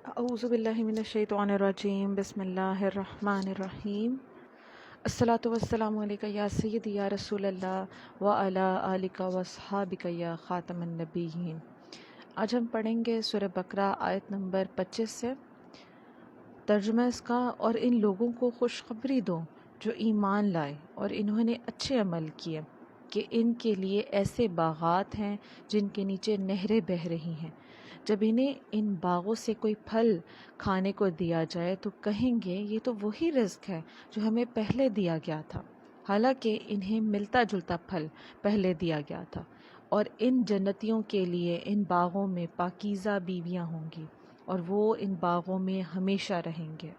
اعوذ باللہ من الشیطان الرجیم بسم اللہ الرحمن الرحیم الصلاۃ والسلام علیکہ یا سیدی یا رسول اللہ وعلی آلک واصحابک یا خاتم النبیین۔ آج ہم پڑھیں گے سورہ بقرہ آیت نمبر 25 سے۔ ترجمہ اس کا: اور ان لوگوں کو خوشخبری دو جو ایمان لائے اور انہوں نے اچھے عمل کیے کہ ان کے لیے ایسے باغات ہیں جن کے نیچے نہریں بہہ رہی ہیں۔ جب انہیں ان باغوں سے کوئی پھل کھانے کو دیا جائے تو کہیں گے یہ تو وہی رزق ہے جو ہمیں پہلے دیا گیا تھا، حالانکہ انہیں ملتا جلتا پھل پہلے دیا گیا تھا۔ اور ان جنتیوں کے لیے ان باغوں میں پاکیزہ بیویاں ہوں گی اور وہ ان باغوں میں ہمیشہ رہیں گے۔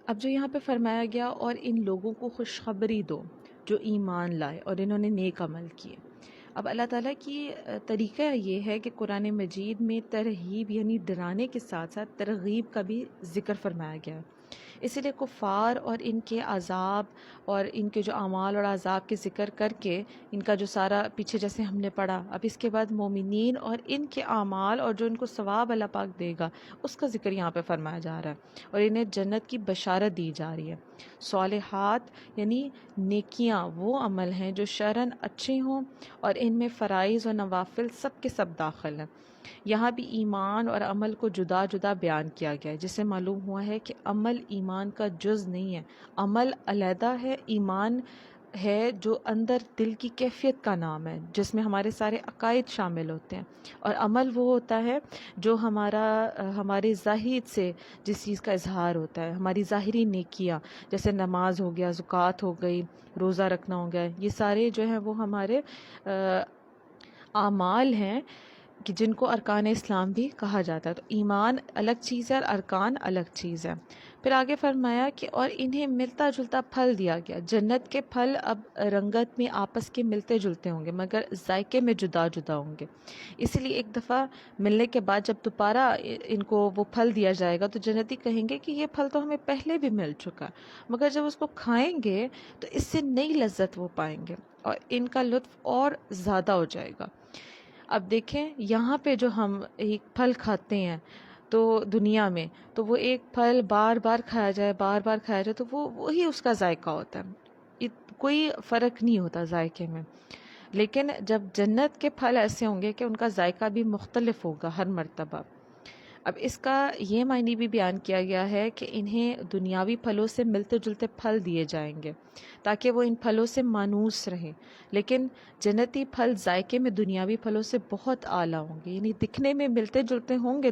اب جو یہاں پہ فرمایا گیا اور ان لوگوں کو خوشخبری دو جو ایمان لائے اور انہوں نے نیک عمل کیے۔ اب اللہ تعالیٰ کی طریقہ یہ ہے کہ قرآن مجید میں ترغیب یعنی ڈرانے کے ساتھ ساتھ ترغیب کا بھی ذکر فرمایا گیا ہے۔ اسی لیے کفار اور ان کے عذاب اور ان کے جو اعمال اور عذاب کے ذکر کر کے ان کا جو سارا پیچھے جیسے ہم نے پڑھا، اب اس کے بعد مومنین اور ان کے اعمال اور جو ان کو ثواب اللہ پاک دے گا اس کا ذکر یہاں پہ فرمایا جا رہا ہے اور انہیں جنت کی بشارت دی جا رہی ہے۔ صالحات یعنی نیکیاں وہ عمل ہیں جو شرعاً اچھے ہوں اور ان میں فرائض و نوافل سب کے سب داخل ہیں۔ یہاں بھی ایمان اور عمل کو جدا جدا بیان کیا گیا ہے، جس سے معلوم ہوا ہے کہ عمل ایمان کا جز نہیں ہے، عمل علیحدہ ہے، ایمان ہے جو اندر دل کی کیفیت کا نام ہے، جس میں ہمارے سارے عقائد شامل ہوتے ہیں، اور عمل وہ ہوتا ہے جو ہمارے ظاہر سے جس چیز کا اظہار ہوتا ہے، ہماری ظاہری نیکیاں جیسے نماز ہو گیا، زکوٰۃ ہو گئی، روزہ رکھنا ہو گیا، یہ سارے جو ہیں وہ ہمارے اعمال ہیں کہ جن کو ارکان اسلام بھی کہا جاتا ہے۔ تو ایمان الگ چیز ہے اور ارکان الگ چیز ہے۔ پھر آگے فرمایا کہ اور انہیں ملتا جلتا پھل دیا گیا۔ جنت کے پھل اب رنگت میں آپس کے ملتے جلتے ہوں گے مگر ذائقے میں جدا جدا ہوں گے، اسی لیے ایک دفعہ ملنے کے بعد جب دوبارہ ان کو وہ پھل دیا جائے گا تو جنتی کہیں گے کہ یہ پھل تو ہمیں پہلے بھی مل چکا، مگر جب اس کو کھائیں گے تو اس سے نئی لذت وہ پائیں گے اور ان کا لطف اور زیادہ ہو جائے گا۔ اب دیکھیں یہاں پہ جو ہم ایک پھل کھاتے ہیں تو دنیا میں تو وہ ایک پھل بار بار کھایا جائے، بار بار کھایا جائے تو وہی اس کا ذائقہ ہوتا ہے، کوئی فرق نہیں ہوتا ذائقے میں۔ لیکن جب جنت کے پھل ایسے ہوں گے کہ ان کا ذائقہ بھی مختلف ہوگا ہر مرتبہ۔ اب اس کا یہ معنی بھی بیان کیا گیا ہے کہ انہیں دنیاوی پھلوں سے ملتے جلتے پھل دیے جائیں گے تاکہ وہ ان پھلوں سے مانوس رہیں، لیکن جنتی پھل ذائقے میں دنیاوی پھلوں سے بہت اعلیٰ ہوں گے، یعنی دکھنے میں ملتے جلتے ہوں گے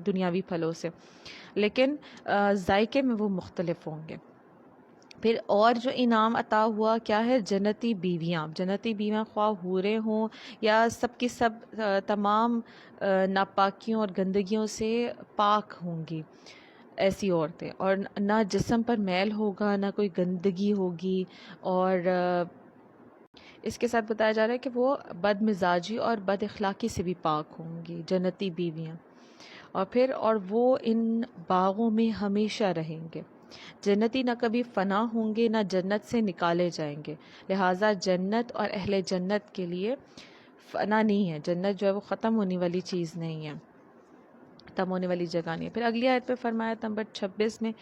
دنیاوی پھلوں سے، لیکن ذائقے میں وہ مختلف ہوں گے۔ پھر اور جو انعام عطا ہوا کیا ہے؟ جنتی بیویاں۔ جنتی بیویاں خواہ حوریں ہوں یا سب کی سب تمام ناپاکیوں اور گندگیوں سے پاک ہوں گی، ایسی عورتیں، اور نہ جسم پر میل ہوگا، نہ کوئی گندگی ہوگی، اور اس کے ساتھ بتایا جا رہا ہے کہ وہ بد مزاجی اور بد اخلاقی سے بھی پاک ہوں گی جنتی بیویاں۔ اور وہ ان باغوں میں ہمیشہ رہیں گے۔ جنتی نہ کبھی فنا ہوں گے نہ جنت سے نکالے جائیں گے، لہٰذا جنت اور اہل جنت کے لیے فنا نہیں ہے، جنت جو ہے وہ ختم ہونے والی چیز نہیں ہے، ختم ہونے والی جگہ نہیں ہے۔ پھر اگلی آیت پہ فرمایا نمبر 26 میں: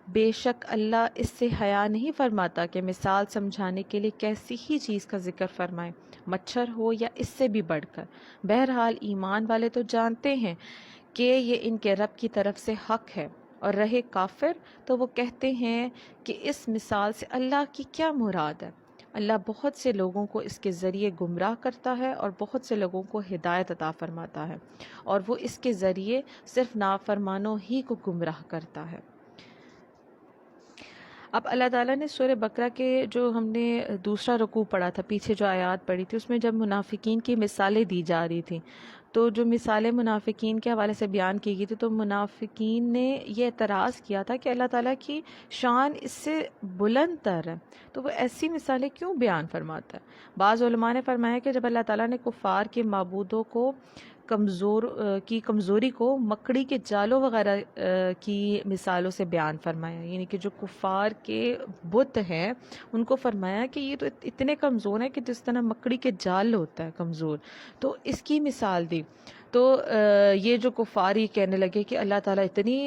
بے شک اللہ اس سے حیا نہیں فرماتا کہ مثال سمجھانے کے لیے کیسی ہی چیز کا ذکر فرمائے، مچھر ہو یا اس سے بھی بڑھ کر۔ بہرحال ایمان والے تو جانتے ہیں کہ یہ ان کے رب کی طرف سے حق ہے، اور رہے کافر تو وہ کہتے ہیں کہ اس مثال سے اللہ کی کیا مراد ہے۔ اللہ بہت سے لوگوں کو اس کے ذریعے گمراہ کرتا ہے اور بہت سے لوگوں کو ہدایت عطا فرماتا ہے، اور وہ اس کے ذریعے صرف نافرمانوں ہی کو گمراہ کرتا ہے۔ اب اللہ تعالیٰ نے سورہ بقرہ کے جو ہم نے دوسرا رکوع پڑھا تھا، پیچھے جو آیات پڑھی تھی، اس میں جب منافقین کی مثالیں دی جا رہی تھیں تو جو مثالیں منافقین کے حوالے سے بیان کی گئی تھی تو منافقین نے یہ اعتراض کیا تھا کہ اللہ تعالیٰ کی شان اس سے بلند تر ہے تو وہ ایسی مثالیں کیوں بیان فرماتا ہے۔ بعض علماء نے فرمایا کہ جب اللہ تعالیٰ نے کفار کے معبودوں کو کمزوری کو مکڑی کے جالوں وغیرہ کی مثالوں سے بیان فرمایا، یعنی کہ جو کفار کے بت ہیں ان کو فرمایا کہ یہ تو اتنے کمزور ہیں کہ جس طرح مکڑی کے جال ہوتا ہے کمزور، تو اس کی مثال دی۔ تو یہ جو کفار یہ کہنے لگے کہ اللہ تعالیٰ اتنی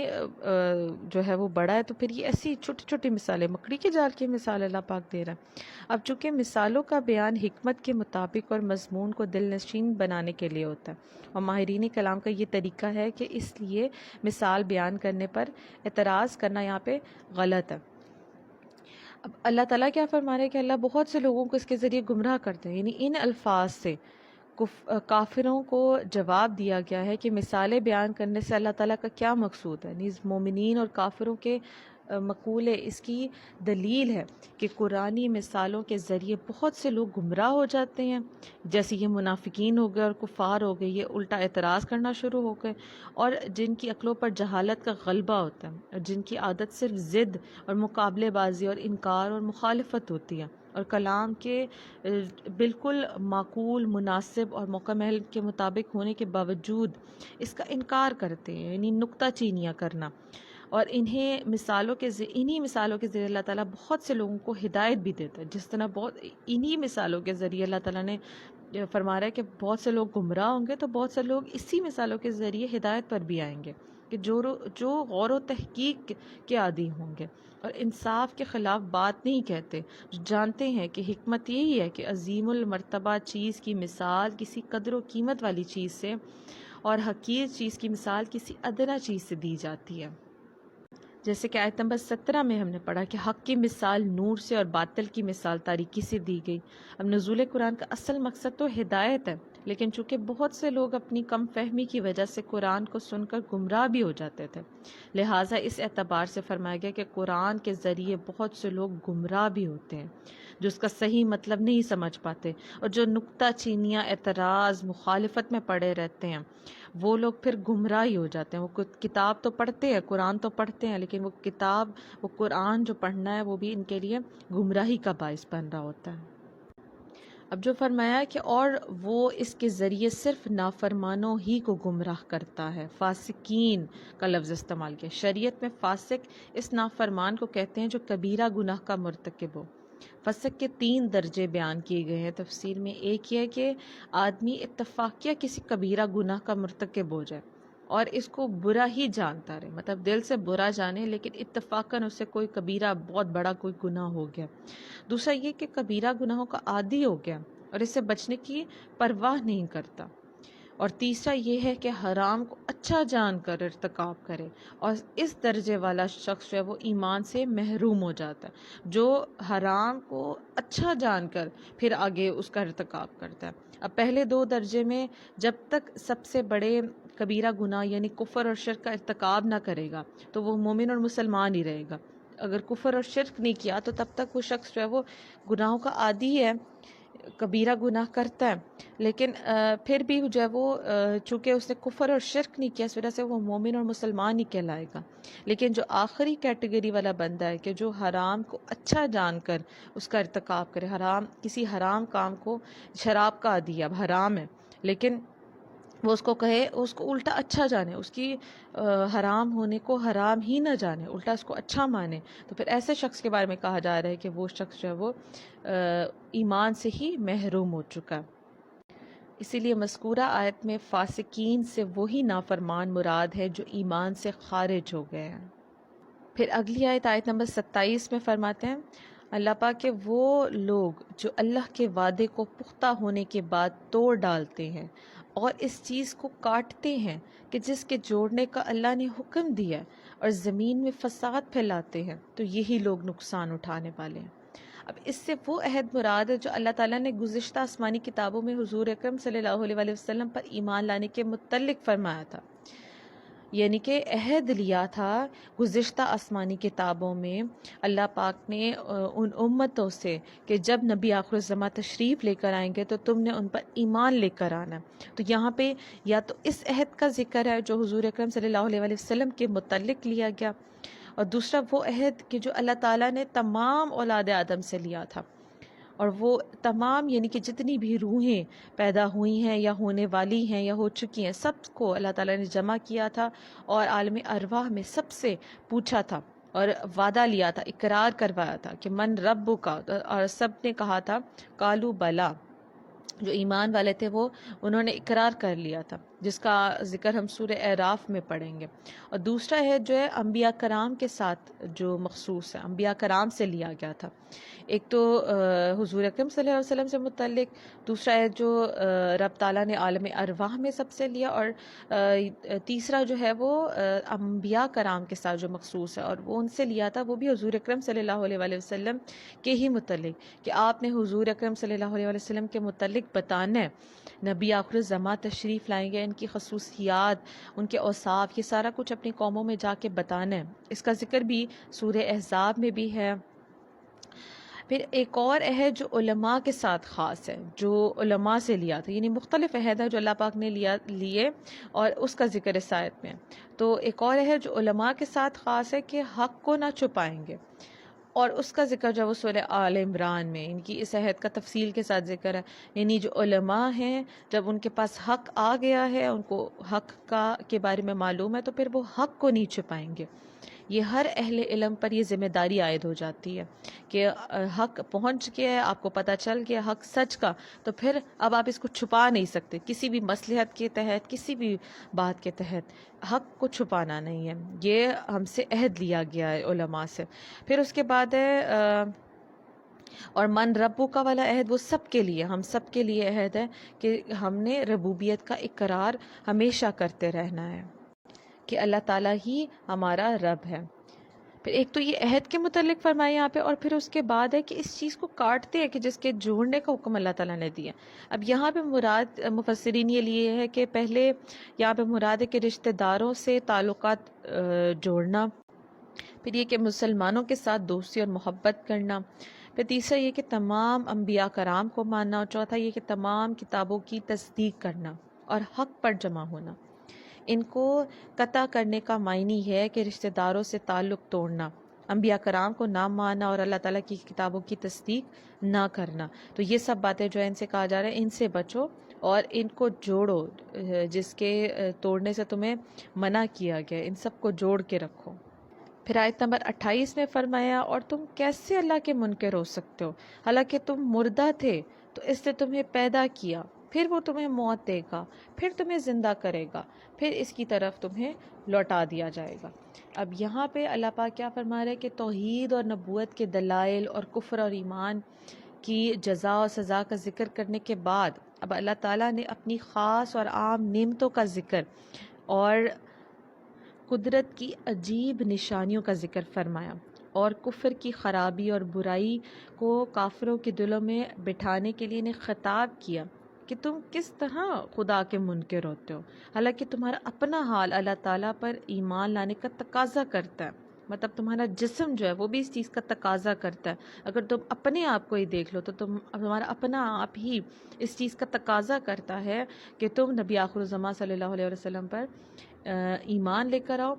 جو ہے وہ بڑا ہے، تو پھر یہ ایسی چھوٹی چھوٹی مثالیں، مکڑی کی جال کی مثال اللہ پاک دے رہا ہے۔ اب چونکہ مثالوں کا بیان حکمت کے مطابق اور مضمون کو دل نشین بنانے کے لیے ہوتا ہے، اور ماہرین کلام کا یہ طریقہ ہے کہ اس لیے مثال بیان کرنے پر اعتراض کرنا یہاں پہ غلط ہے۔ اب اللہ تعالیٰ کیا فرما رہے ہیں کہ اللہ بہت سے لوگوں کو اس کے ذریعے گمراہ کرتے ہیں، یعنی ان الفاظ سے کافروں کو جواب دیا گیا ہے کہ مثالیں بیان کرنے سے اللہ تعالیٰ کا کیا مقصود ہے۔ نیز مومنین اور کافروں کے مقولے اس کی دلیل ہے کہ قرآنی مثالوں کے ذریعے بہت سے لوگ گمراہ ہو جاتے ہیں، جیسے یہ منافقین ہو گئے اور کفار ہو گئے، یہ الٹا اعتراض کرنا شروع ہو گئے، اور جن کی عقلوں پر جہالت کا غلبہ ہوتا ہے، اور جن کی عادت صرف ضد اور مقابلے بازی اور انکار اور مخالفت ہوتی ہے، اور کلام کے بالکل معقول، مناسب اور مکمل کے مطابق ہونے کے باوجود اس کا انکار کرتے ہیں، یعنی نکتہ چینیاں کرنا۔ اور انہی مثالوں کے ذریعے اللہ تعالیٰ بہت سے لوگوں کو ہدایت بھی دیتا ہے، جس طرح انہی مثالوں کے ذریعے اللہ تعالیٰ نے فرما رہا ہے کہ بہت سے لوگ گمراہ ہوں گے، تو بہت سے لوگ اسی مثالوں کے ذریعے ہدایت پر بھی آئیں گے، کہ جو غور و تحقیق کے عادی ہوں گے اور انصاف کے خلاف بات نہیں کہتے، جو جانتے ہیں کہ حکمت یہی ہے کہ عظیم المرتبہ چیز کی مثال کسی قدر و قیمت والی چیز سے، اور حقیر چیز کی مثال کسی ادنیٰ چیز سے دی جاتی ہے۔ جیسے کہ آیت نمبر 17 میں ہم نے پڑھا کہ حق کی مثال نور سے اور باطل کی مثال تاریکی سے دی گئی۔ اب نزول قرآن کا اصل مقصد تو ہدایت ہے، لیکن چونکہ بہت سے لوگ اپنی کم فہمی کی وجہ سے قرآن کو سن کر گمراہ بھی ہو جاتے تھے، لہٰذا اس اعتبار سے فرمایا گیا کہ قرآن کے ذریعے بہت سے لوگ گمراہ بھی ہوتے ہیں، جو اس کا صحیح مطلب نہیں سمجھ پاتے، اور جو نکتہ چینیاں، اعتراض، مخالفت میں پڑے رہتے ہیں، وہ لوگ پھر گمراہ ہی ہو جاتے ہیں۔ وہ کتاب تو پڑھتے ہیں، قرآن تو پڑھتے ہیں، لیکن وہ قرآن جو پڑھنا ہے وہ بھی ان کے لیے گمراہی کا باعث بن رہا ہوتا ہے۔ اب جو فرمایا کہ اور وہ اس کے ذریعے صرف نافرمانوں ہی کو گمراہ کرتا ہے، فاسقین کا لفظ استعمال کیا۔ شریعت میں فاسق اس نافرمان کو کہتے ہیں جو کبیرہ گناہ کا مرتکب ہو۔ فسق کے 3 درجے بیان کیے گئے ہیں تفسیر میں۔ ایک یہ ہے کہ آدمی اتفاقیہ کسی کبیرہ گناہ کا مرتکب ہو جائے اور اس کو برا ہی جانتا رہے، مطلب دل سے برا جانے، لیکن اتفاقاً اس سے کوئی کبیرہ بہت بڑا کوئی گناہ ہو گیا۔ دوسرا یہ کہ کبیرہ گناہوں کا عادی ہو گیا اور اس سے بچنے کی پرواہ نہیں کرتا۔ اور تیسرا یہ ہے کہ حرام کو اچھا جان کر ارتکاب کرے، اور اس درجے والا شخص جو ہے وہ ایمان سے محروم ہو جاتا ہے، جو حرام کو اچھا جان کر پھر آگے اس کا ارتکاب کرتا ہے۔ اب پہلے 2 درجے میں جب تک سب سے بڑے کبیرہ گناہ یعنی کفر اور شرک کا ارتکاب نہ کرے گا تو وہ مومن اور مسلمان ہی رہے گا۔ اگر کفر اور شرک نہیں کیا تو تب تک وہ شخص جو ہے وہ گناہوں کا عادی ہے، کبیرہ گناہ کرتا ہے، لیکن پھر بھی جو ہے وہ چونکہ اس نے کفر اور شرک نہیں کیا، اس وجہ سے وہ مومن اور مسلمان ہی کہلائے گا۔ لیکن جو آخری کیٹیگری والا بندہ ہے کہ جو حرام کو اچھا جان کر اس کا ارتکاب کرے، کسی حرام کام کو، شراب کا عادی ہے، اب حرام ہے، لیکن وہ اس کو کہے، اس کو الٹا اچھا جانے، اس کی حرام ہونے کو حرام ہی نہ جانے، الٹا اس کو اچھا مانے، تو پھر ایسے شخص کے بارے میں کہا جا رہا ہے کہ وہ شخص جو ہے وہ ایمان سے ہی محروم ہو چکا۔ اسی لیے مذکورہ آیت میں فاسقین سے وہی نافرمان مراد ہے جو ایمان سے خارج ہو گئے ہیں۔ پھر اگلی آیت نمبر 27 میں فرماتے ہیں اللہ پاک کہ وہ لوگ جو اللہ کے وعدے کو پختہ ہونے کے بعد توڑ ڈالتے ہیں اور اس چیز کو کاٹتے ہیں کہ جس کے جوڑنے کا اللہ نے حکم دیا اور زمین میں فساد پھیلاتے ہیں، تو یہی لوگ نقصان اٹھانے والے ہیں۔ اب اس سے وہ عہد مراد ہے جو اللہ تعالیٰ نے گزشتہ آسمانی کتابوں میں حضور اکرم صلی اللہ علیہ وسلم پر ایمان لانے کے متعلق فرمایا تھا، یعنی کہ عہد لیا تھا گزشتہ آسمانی کتابوں میں اللہ پاک نے ان امتوں سے کہ جب نبی آخر الزماں تشریف لے کر آئیں گے تو تم نے ان پر ایمان لے کر آنا۔ تو یہاں پہ یا تو اس عہد کا ذکر ہے جو حضور اکرم صلی اللہ علیہ وسلم کے متعلق لیا گیا، اور دوسرا وہ عہد کہ جو اللہ تعالیٰ نے تمام اولاد آدم سے لیا تھا، اور وہ تمام یعنی کہ جتنی بھی روحیں پیدا ہوئی ہیں یا ہونے والی ہیں یا ہو چکی ہیں، سب کو اللہ تعالیٰ نے جمع کیا تھا اور عالم ارواح میں سب سے پوچھا تھا اور وعدہ لیا تھا، اقرار کروایا تھا کہ من رب کا، اور سب نے کہا تھا کالو بلا، جو ایمان والے تھے وہ انہوں نے اقرار کر لیا تھا جس کا ذکر ہم سورہ اعراف میں پڑھیں گے. اور دوسرا عہد جو ہے انبیاء کرام کے ساتھ جو مخصوص ہے، انبیاء کرام سے لیا گیا تھا. ایک تو حضور اکرم صلی اللہ علیہ وسلم سے متعلق، دوسرا عہد جو رب تعالیٰ نے عالم ارواح میں سب سے لیا، اور تیسرا جو ہے وہ انبیاء کرام کے ساتھ جو مخصوص ہے اور وہ ان سے لیا تھا، وہ بھی حضور اکرم صلی اللہ علیہ وآلہ وسلم کے ہی متعلق، کہ آپ نے حضور اکرم صلی اللہ علیہ وآلہ وسلم کے متعلق بتانا ہے. نبی آخر الزمان تشریف لائیں گے، ان کی خصوصیات، ان کے اوصاف، یہ سارا کچھ اپنی قوموں میں جا کے بتانا ہے. اس کا ذکر بھی سورہ احزاب میں بھی ہے. پھر ایک اور عہد جو علماء کے ساتھ خاص ہے، جو علماء سے لیا تھا، یعنی مختلف عہد ہے جو اللہ پاک نے لیے اور اس کا ذکر اس آیت میں. تو ایک اور عہد جو علماء کے ساتھ خاص ہے کہ حق کو نہ چھپائیں گے، اور اس کا ذکر جو وہ سورہ آل عمران میں، ان کی اس عہد کا تفصیل کے ساتھ ذکر ہے. یعنی جو علماء ہیں، جب ان کے پاس حق آ گیا ہے، ان کو حق کے بارے میں معلوم ہے، تو پھر وہ حق کو نہیں چھپائیں گے. یہ ہر اہل علم پر یہ ذمہ داری عائد ہو جاتی ہے کہ حق پہنچ گیا ہے، آپ کو پتہ چل گیا حق سچ کا، تو پھر اب آپ اس کو چھپا نہیں سکتے. کسی بھی مصلحت کے تحت، کسی بھی بات کے تحت حق کو چھپانا نہیں ہے. یہ ہم سے عہد لیا گیا ہے علماء سے. پھر اس کے بعد ہے اور من ربو کا والا عہد، وہ سب کے لیے، ہم سب کے لیے عہد ہے کہ ہم نے ربوبیت کا اقرار ہمیشہ کرتے رہنا ہے کہ اللہ تعالیٰ ہی ہمارا رب ہے. پھر ایک تو یہ عہد کے متعلق فرمایا یہاں پہ، اور پھر اس کے بعد ہے کہ اس چیز کو کاٹتے ہیں کہ جس کے جوڑنے کا حکم اللہ تعالیٰ نے دیا. اب یہاں پہ مراد مفسرین یہ لیے ہے کہ پہلے یہاں پہ مراد ہے کہ رشتہ داروں سے تعلقات جوڑنا، پھر یہ کہ مسلمانوں کے ساتھ دوستی اور محبت کرنا، پھر تیسرا یہ کہ تمام انبیاء کرام کو ماننا، اور چوتھا یہ کہ تمام کتابوں کی تصدیق کرنا اور حق پر جمع ہونا. ان کو قطع کرنے کا معنی ہے کہ رشتہ داروں سے تعلق توڑنا، انبیاء کرام کو نہ ماننا اور اللہ تعالیٰ کی کتابوں کی تصدیق نہ کرنا. تو یہ سب باتیں جو ہے ان سے کہا جا رہا ہے ان سے بچو اور ان کو جوڑو، جس کے توڑنے سے تمہیں منع کیا گیا، ان سب کو جوڑ کے رکھو. پھر آیت نمبر 28 میں فرمایا، اور تم کیسے اللہ کے منکر ہو سکتے ہو، حالانکہ تم مردہ تھے تو اس نے تمہیں پیدا کیا، پھر وہ تمہیں موت دے گا، پھر تمہیں زندہ کرے گا، پھر اس کی طرف تمہیں لوٹا دیا جائے گا. اب یہاں پہ اللہ پاک کیا فرما رہے ہیں کہ توحید اور نبوت کے دلائل اور کفر اور ایمان کی جزا اور سزا کا ذکر کرنے کے بعد اب اللہ تعالیٰ نے اپنی خاص اور عام نعمتوں کا ذکر اور قدرت کی عجیب نشانیوں کا ذکر فرمایا، اور کفر کی خرابی اور برائی کو کافروں کے دلوں میں بٹھانے کے لیے انہیں خطاب کیا کہ تم کس طرح خدا کے منکر ہوتے ہو، حالانکہ تمہارا اپنا حال اللہ تعالیٰ پر ایمان لانے کا تقاضا کرتا ہے. مطلب تمہارا جسم جو ہے وہ بھی اس چیز کا تقاضا کرتا ہے. اگر تم اپنے آپ کو ہی دیکھ لو تو تمہارا اپنا آپ ہی اس چیز کا تقاضا کرتا ہے کہ تم نبی آخر الزمان صلی اللہ علیہ وسلم پر ایمان لے کر آؤ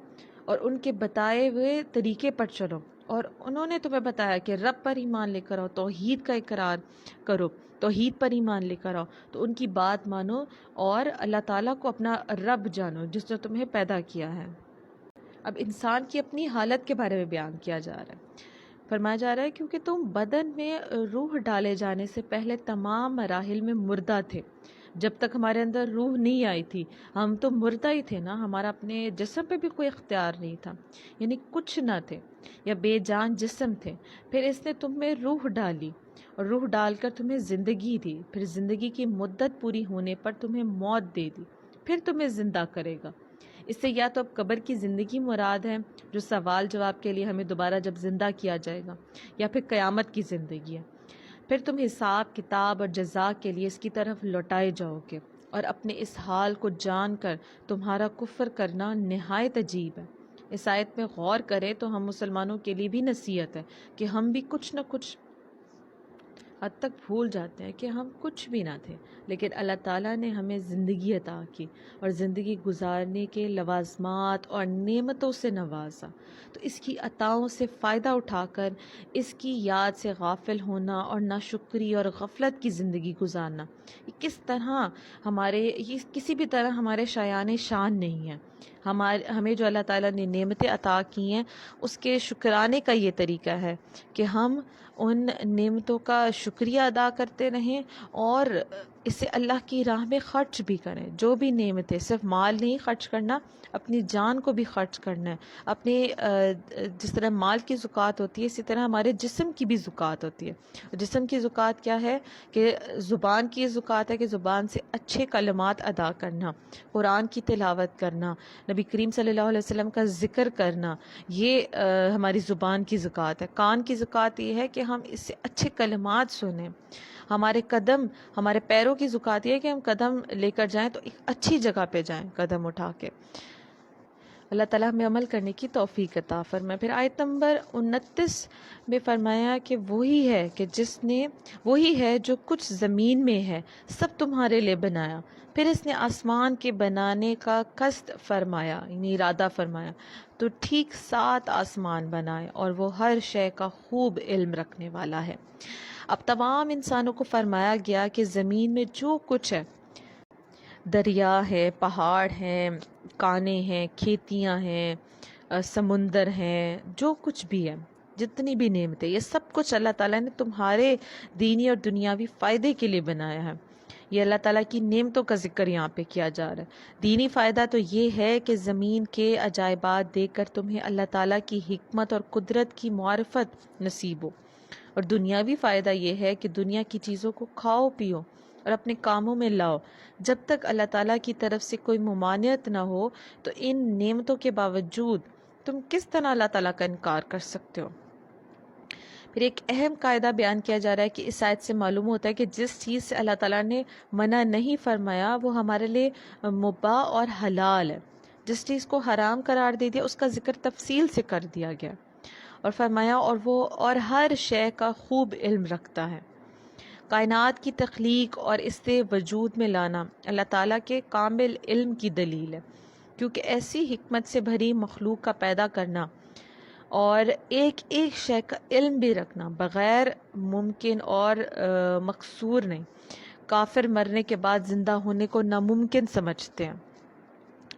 اور ان کے بتائے ہوئے طریقے پر چلو. اور انہوں نے تمہیں بتایا کہ رب پر ایمان لے کر آؤ، توحید کا اقرار کرو، توحید پر ایمان لے کر آؤ، تو ان کی بات مانو اور اللہ تعالیٰ کو اپنا رب جانو جس نے تمہیں پیدا کیا ہے. اب انسان کی اپنی حالت کے بارے میں بیان کیا جا رہا ہے. فرمایا جا رہا ہے کیونکہ تم بدن میں روح ڈالے جانے سے پہلے تمام مراحل میں مردہ تھے. جب تک ہمارے اندر روح نہیں آئی تھی ہم تو مردہ ہی تھے نا، ہمارا اپنے جسم پہ بھی کوئی اختیار نہیں تھا، یعنی کچھ نہ تھے یا بے جان جسم تھے. پھر اس نے تم میں روح ڈالی اور روح ڈال کر تمہیں زندگی دی، پھر زندگی کی مدت پوری ہونے پر تمہیں موت دے دی، پھر تمہیں زندہ کرے گا. اس سے یا تو اب قبر کی زندگی مراد ہے جو سوال جواب کے لیے ہمیں دوبارہ جب زندہ کیا جائے گا، یا پھر قیامت کی زندگی ہے. پھر تم حساب کتاب اور جزا کے لیے اس کی طرف لوٹائے جاؤ گے، اور اپنے اس حال کو جان کر تمہارا کفر کرنا نہایت عجیب ہے. اس آیت میں غور کریں تو ہم مسلمانوں کے لیے بھی نصیحت ہے کہ ہم بھی کچھ نہ کچھ حد تک بھول جاتے ہیں کہ ہم کچھ بھی نہ تھے، لیکن اللہ تعالیٰ نے ہمیں زندگی عطا کی اور زندگی گزارنے کے لوازمات اور نعمتوں سے نوازا. تو اس کی عطاؤں سے فائدہ اٹھا کر اس کی یاد سے غافل ہونا اور ناشکری اور غفلت کی زندگی گزارنا، یہ کس طرح یہ کسی بھی طرح ہمارے شایان شان نہیں ہے. ہمیں جو اللہ تعالیٰ نے نعمتیں عطا کی ہیں اس کے شکرانے کا یہ طریقہ ہے کہ ہم ان نعمتوں کا شکریہ ادا کرتے رہیں اور اسے اللہ کی راہ میں خرچ بھی کریں. جو بھی نعمتیں، صرف مال نہیں خرچ کرنا، اپنی جان کو بھی خرچ کرنا ہے. اپنے جس طرح مال کی زکوٰۃ ہوتی ہے، اسی طرح ہمارے جسم کی بھی زکوٰۃ ہوتی ہے. جسم کی زکوٰۃ کیا ہے؟ کہ زبان کی زکوٰۃ ہے کہ زبان سے اچھے کلمات ادا کرنا، قرآن کی تلاوت کرنا، نبی کریم صلی اللہ علیہ وسلم کا ذکر کرنا. یہ ہماری زبان کی زکوٰۃ ہے. کان کی زکوٰۃ یہ ہے کہ ہم اس سے اچھے کلمات سنیں. ہمارے قدم، ہمارے پیروں کی زکوٰۃ یہ ہے کہ ہم قدم لے کر جائیں تو ایک اچھی جگہ پہ جائیں قدم اٹھا کے. اللہ تعالیٰ ہمیں عمل کرنے کی توفیق عطا فرمائے. پھر آیت نمبر 29 میں فرمایا کہ وہی ہے جو کچھ زمین میں ہے سب تمہارے لیے بنایا، پھر اس نے آسمان کے بنانے کا قصد فرمایا، یعنی ارادہ فرمایا، تو ٹھیک 7 آسمان بنائے، اور وہ ہر شے کا خوب علم رکھنے والا ہے. اب تمام انسانوں کو فرمایا گیا کہ زمین میں جو کچھ ہے، دریا ہے، پہاڑ ہیں، کانے ہیں، کھیتیاں ہیں، سمندر ہیں، جو کچھ بھی ہے، جتنی بھی نعمتیں، یہ سب کچھ اللہ تعالیٰ نے تمہارے دینی اور دنیاوی فائدے کے لیے بنایا ہے. یہ اللہ تعالیٰ کی نعمتوں کا ذکر یہاں پہ کیا جا رہا ہے. دینی فائدہ تو یہ ہے کہ زمین کے عجائبات دیکھ کر تمہیں اللہ تعالیٰ کی حکمت اور قدرت کی معرفت نصیب ہو. اور دنیاوی فائدہ یہ ہے کہ دنیا کی چیزوں کو کھاؤ پیو اور اپنے کاموں میں لاؤ. جب تک اللہ تعالیٰ کی طرف سے کوئی ممانعت نہ ہو تو ان نعمتوں کے باوجود تم کس طرح اللہ تعالیٰ کا انکار کر سکتے ہو. پھر ایک اہم قاعدہ بیان کیا جا رہا ہے کہ اس آیت سے معلوم ہوتا ہے کہ جس چیز سے اللہ تعالیٰ نے منع نہیں فرمایا وہ ہمارے لیے مباح اور حلال ہے. جس چیز کو حرام قرار دے دیا اس کا ذکر تفصیل سے کر دیا گیا، اور فرمایا اور ہر شے کا خوب علم رکھتا ہے. کائنات کی تخلیق اور اس سے وجود میں لانا اللہ تعالیٰ کے کامل علم کی دلیل ہے، کیونکہ ایسی حکمت سے بھری مخلوق کا پیدا کرنا اور ایک ایک شے کا علم بھی رکھنا بغیر ممکن اور مقصور نہیں. کافر مرنے کے بعد زندہ ہونے کو ناممکن سمجھتے ہیں.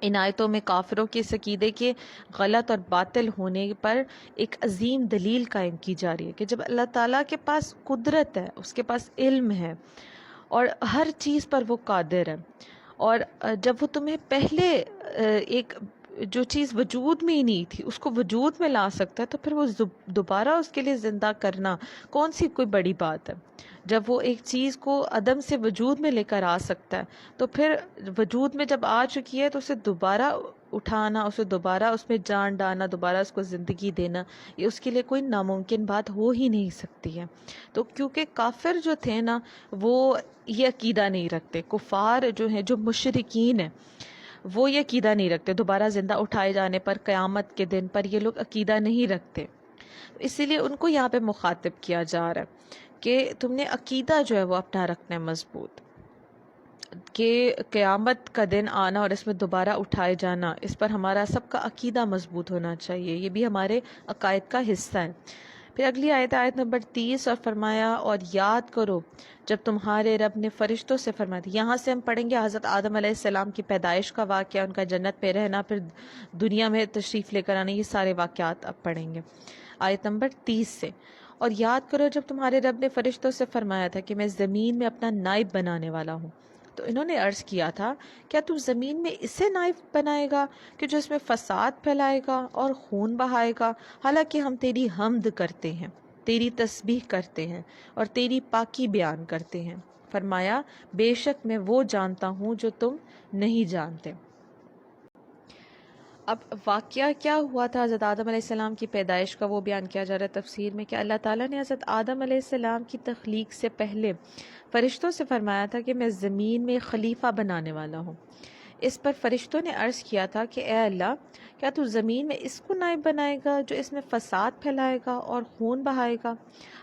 ان آیتوں میں کافروں کے اس عقیدے کے غلط اور باطل ہونے پر ایک عظیم دلیل قائم کی جا رہی ہے کہ جب اللہ تعالیٰ کے پاس قدرت ہے، اس کے پاس علم ہے اور ہر چیز پر وہ قادر ہے، اور جب وہ تمہیں پہلے ایک جو چیز وجود میں ہی نہیں تھی اس کو وجود میں لا سکتا ہے، تو پھر وہ دوبارہ اس کے لیے زندہ کرنا کون سی کوئی بڑی بات ہے. جب وہ ایک چیز کو عدم سے وجود میں لے کر آ سکتا ہے تو پھر وجود میں جب آ چکی ہے تو اسے دوبارہ اٹھانا، اسے دوبارہ اس میں جان ڈالنا، دوبارہ اس کو زندگی دینا، یہ اس کے لیے کوئی ناممکن بات ہو ہی نہیں سکتی ہے. تو کیونکہ کافر جو تھے نا وہ یہ عقیدہ نہیں رکھتے. کفار جو ہیں، جو مشرکین ہیں، وہ یہ عقیدہ نہیں رکھتے. دوبارہ زندہ اٹھائے جانے پر، قیامت کے دن پر یہ لوگ عقیدہ نہیں رکھتے. اسی لیے ان کو یہاں پہ مخاطب کیا جا رہا ہے کہ تم نے عقیدہ جو ہے وہ اپنا رکھنا ہے مضبوط، کہ قیامت کا دن آنا اور اس میں دوبارہ اٹھائے جانا، اس پر ہمارا سب کا عقیدہ مضبوط ہونا چاہیے. یہ بھی ہمارے عقائد کا حصہ ہے. پھر اگلی آیت نمبر 30، اور فرمایا اور یاد کرو جب تمہارے رب نے فرشتوں سے فرمایا تھا. یہاں سے ہم پڑھیں گے حضرت آدم علیہ السلام کی پیدائش کا واقعہ، ان کا جنت پہ رہنا، پھر دنیا میں تشریف لے کر آنا، یہ سارے واقعات اب پڑھیں گے آیت نمبر 30 سے. اور یاد کرو جب تمہارے رب نے فرشتوں سے فرمایا تھا کہ میں زمین میں اپنا نائب بنانے والا ہوں. تو انہوں نے عرض کیا تھا کیا تم زمین میں اسے نائب بنائے گا کہ جو اس میں فساد پھیلائے گا اور خون بہائے گا؟ حالانکہ ہم تیری حمد کرتے ہیں، تیری تسبیح کرتے ہیں اور تیری پاکی بیان کرتے ہیں. فرمایا بے شک میں وہ جانتا ہوں جو تم نہیں جانتے. اب واقعہ کیا ہوا تھا حضرت آدم علیہ السلام کی پیدائش کا، وہ بیان کیا جا رہا ہے تفسیر میں کہ اللہ تعالیٰ نے حضرت آدم علیہ السلام کی تخلیق سے پہلے فرشتوں سے فرمایا تھا کہ میں زمین میں خلیفہ بنانے والا ہوں. اس پر فرشتوں نے عرض کیا تھا کہ اے اللہ، کیا تو زمین میں اس کو نائب بنائے گا جو اس میں فساد پھیلائے گا اور خون بہائے گا؟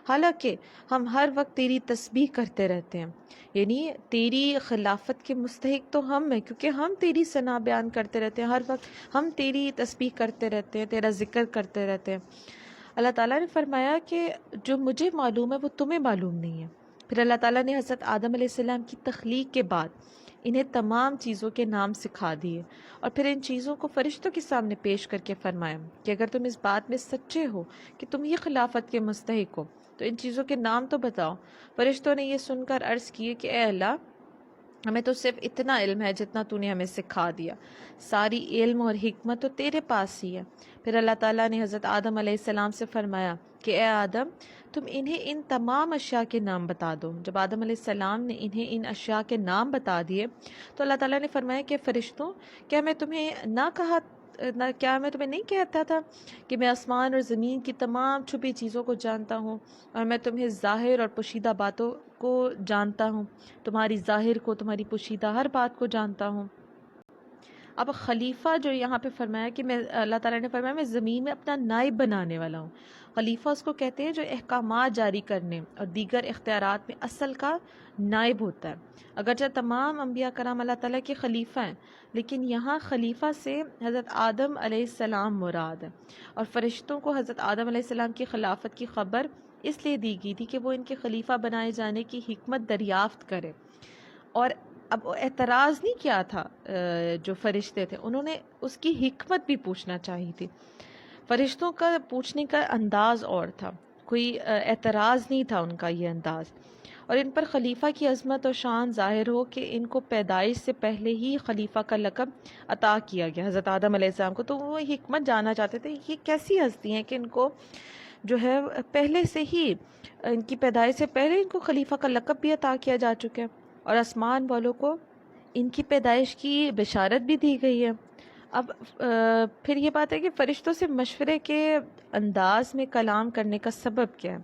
حالانکہ ہم ہر وقت تیری تسبیح کرتے رہتے ہیں، یعنی تیری خلافت کے مستحق تو ہم ہیں، کیونکہ ہم تیری ثنا بیان کرتے رہتے ہیں، ہر وقت ہم تیری تسبیح کرتے رہتے ہیں، تیرا ذکر کرتے رہتے ہیں. اللہ تعالیٰ نے فرمایا کہ جو مجھے معلوم ہے وہ تمہیں معلوم نہیں ہے. پھر اللہ تعالیٰ نے حضرت آدم علیہ السلام کی تخلیق کے بعد انہیں تمام چیزوں کے نام سکھا دیے، اور پھر ان چیزوں کو فرشتوں کے سامنے پیش کر کے فرمایا کہ اگر تم اس بات میں سچے ہو کہ تم یہ خلافت کے مستحق ہو تو ان چیزوں کے نام تو بتاؤ. فرشتوں نے یہ سن کر عرض کیے کہ اے اللہ، ہمیں تو صرف اتنا علم ہے جتنا تو نے ہمیں سکھا دیا، ساری علم اور حکمت تو تیرے پاس ہی ہے۔ پھر اللہ تعالیٰ نے حضرت آدم علیہ السلام سے فرمایا کہ اے آدم، تم انہیں ان تمام اشیاء کے نام بتا دو۔ جب آدم علیہ السلام نے انہیں ان اشیاء کے نام بتا دیے تو اللہ تعالیٰ نے فرمایا کہ فرشتوں، کیا میں تمہیں کیا میں تمہیں نہیں کہتا تھا کہ میں آسمان اور زمین کی تمام چھپی چیزوں کو جانتا ہوں، اور میں تمہیں ظاہر اور پوشیدہ باتوں کو جانتا ہوں، تمہاری ظاہر کو، تمہاری پوشیدہ ہر بات کو جانتا ہوں۔ اب خلیفہ جو یہاں پہ فرمایا کہ اللہ تعالیٰ نے فرمایا میں زمین میں اپنا نائب بنانے والا ہوں۔ خلیفہ اس کو کہتے ہیں جو احکامات جاری کرنے اور دیگر اختیارات میں اصل کا نائب ہوتا ہے۔ اگرچہ تمام انبیاء کرام اللہ تعالیٰ کے خلیفہ ہیں، لیکن یہاں خلیفہ سے حضرت آدم علیہ السلام مراد ہے، اور فرشتوں کو حضرت آدم علیہ السلام کی خلافت کی خبر اس لیے دی گئی تھی کہ وہ ان کے خلیفہ بنائے جانے کی حکمت دریافت کرے۔ اور اب اعتراض نہیں کیا تھا جو فرشتے تھے، انہوں نے اس کی حکمت بھی پوچھنا چاہی تھی۔ فرشتوں کا پوچھنے کا انداز اور تھا، کوئی اعتراض نہیں تھا ان کا یہ انداز، اور ان پر خلیفہ کی عظمت اور شان ظاہر ہو کہ ان کو پیدائش سے پہلے ہی خلیفہ کا لقب عطا کیا گیا حضرت آدم علیہ السلام کو، تو وہ حکمت جاننا چاہتے تھے یہ کیسی ہستی ہیں کہ ان کو جو ہے پہلے سے ہی، ان کی پیدائش سے پہلے ان کو خلیفہ کا لقب بھی عطا کیا جا چکا ہے، اور آسمان والوں کو ان کی پیدائش کی بشارت بھی دی گئی ہے۔ اب پھر یہ بات ہے کہ فرشتوں سے مشورے کے انداز میں کلام کرنے کا سبب کیا ہے؟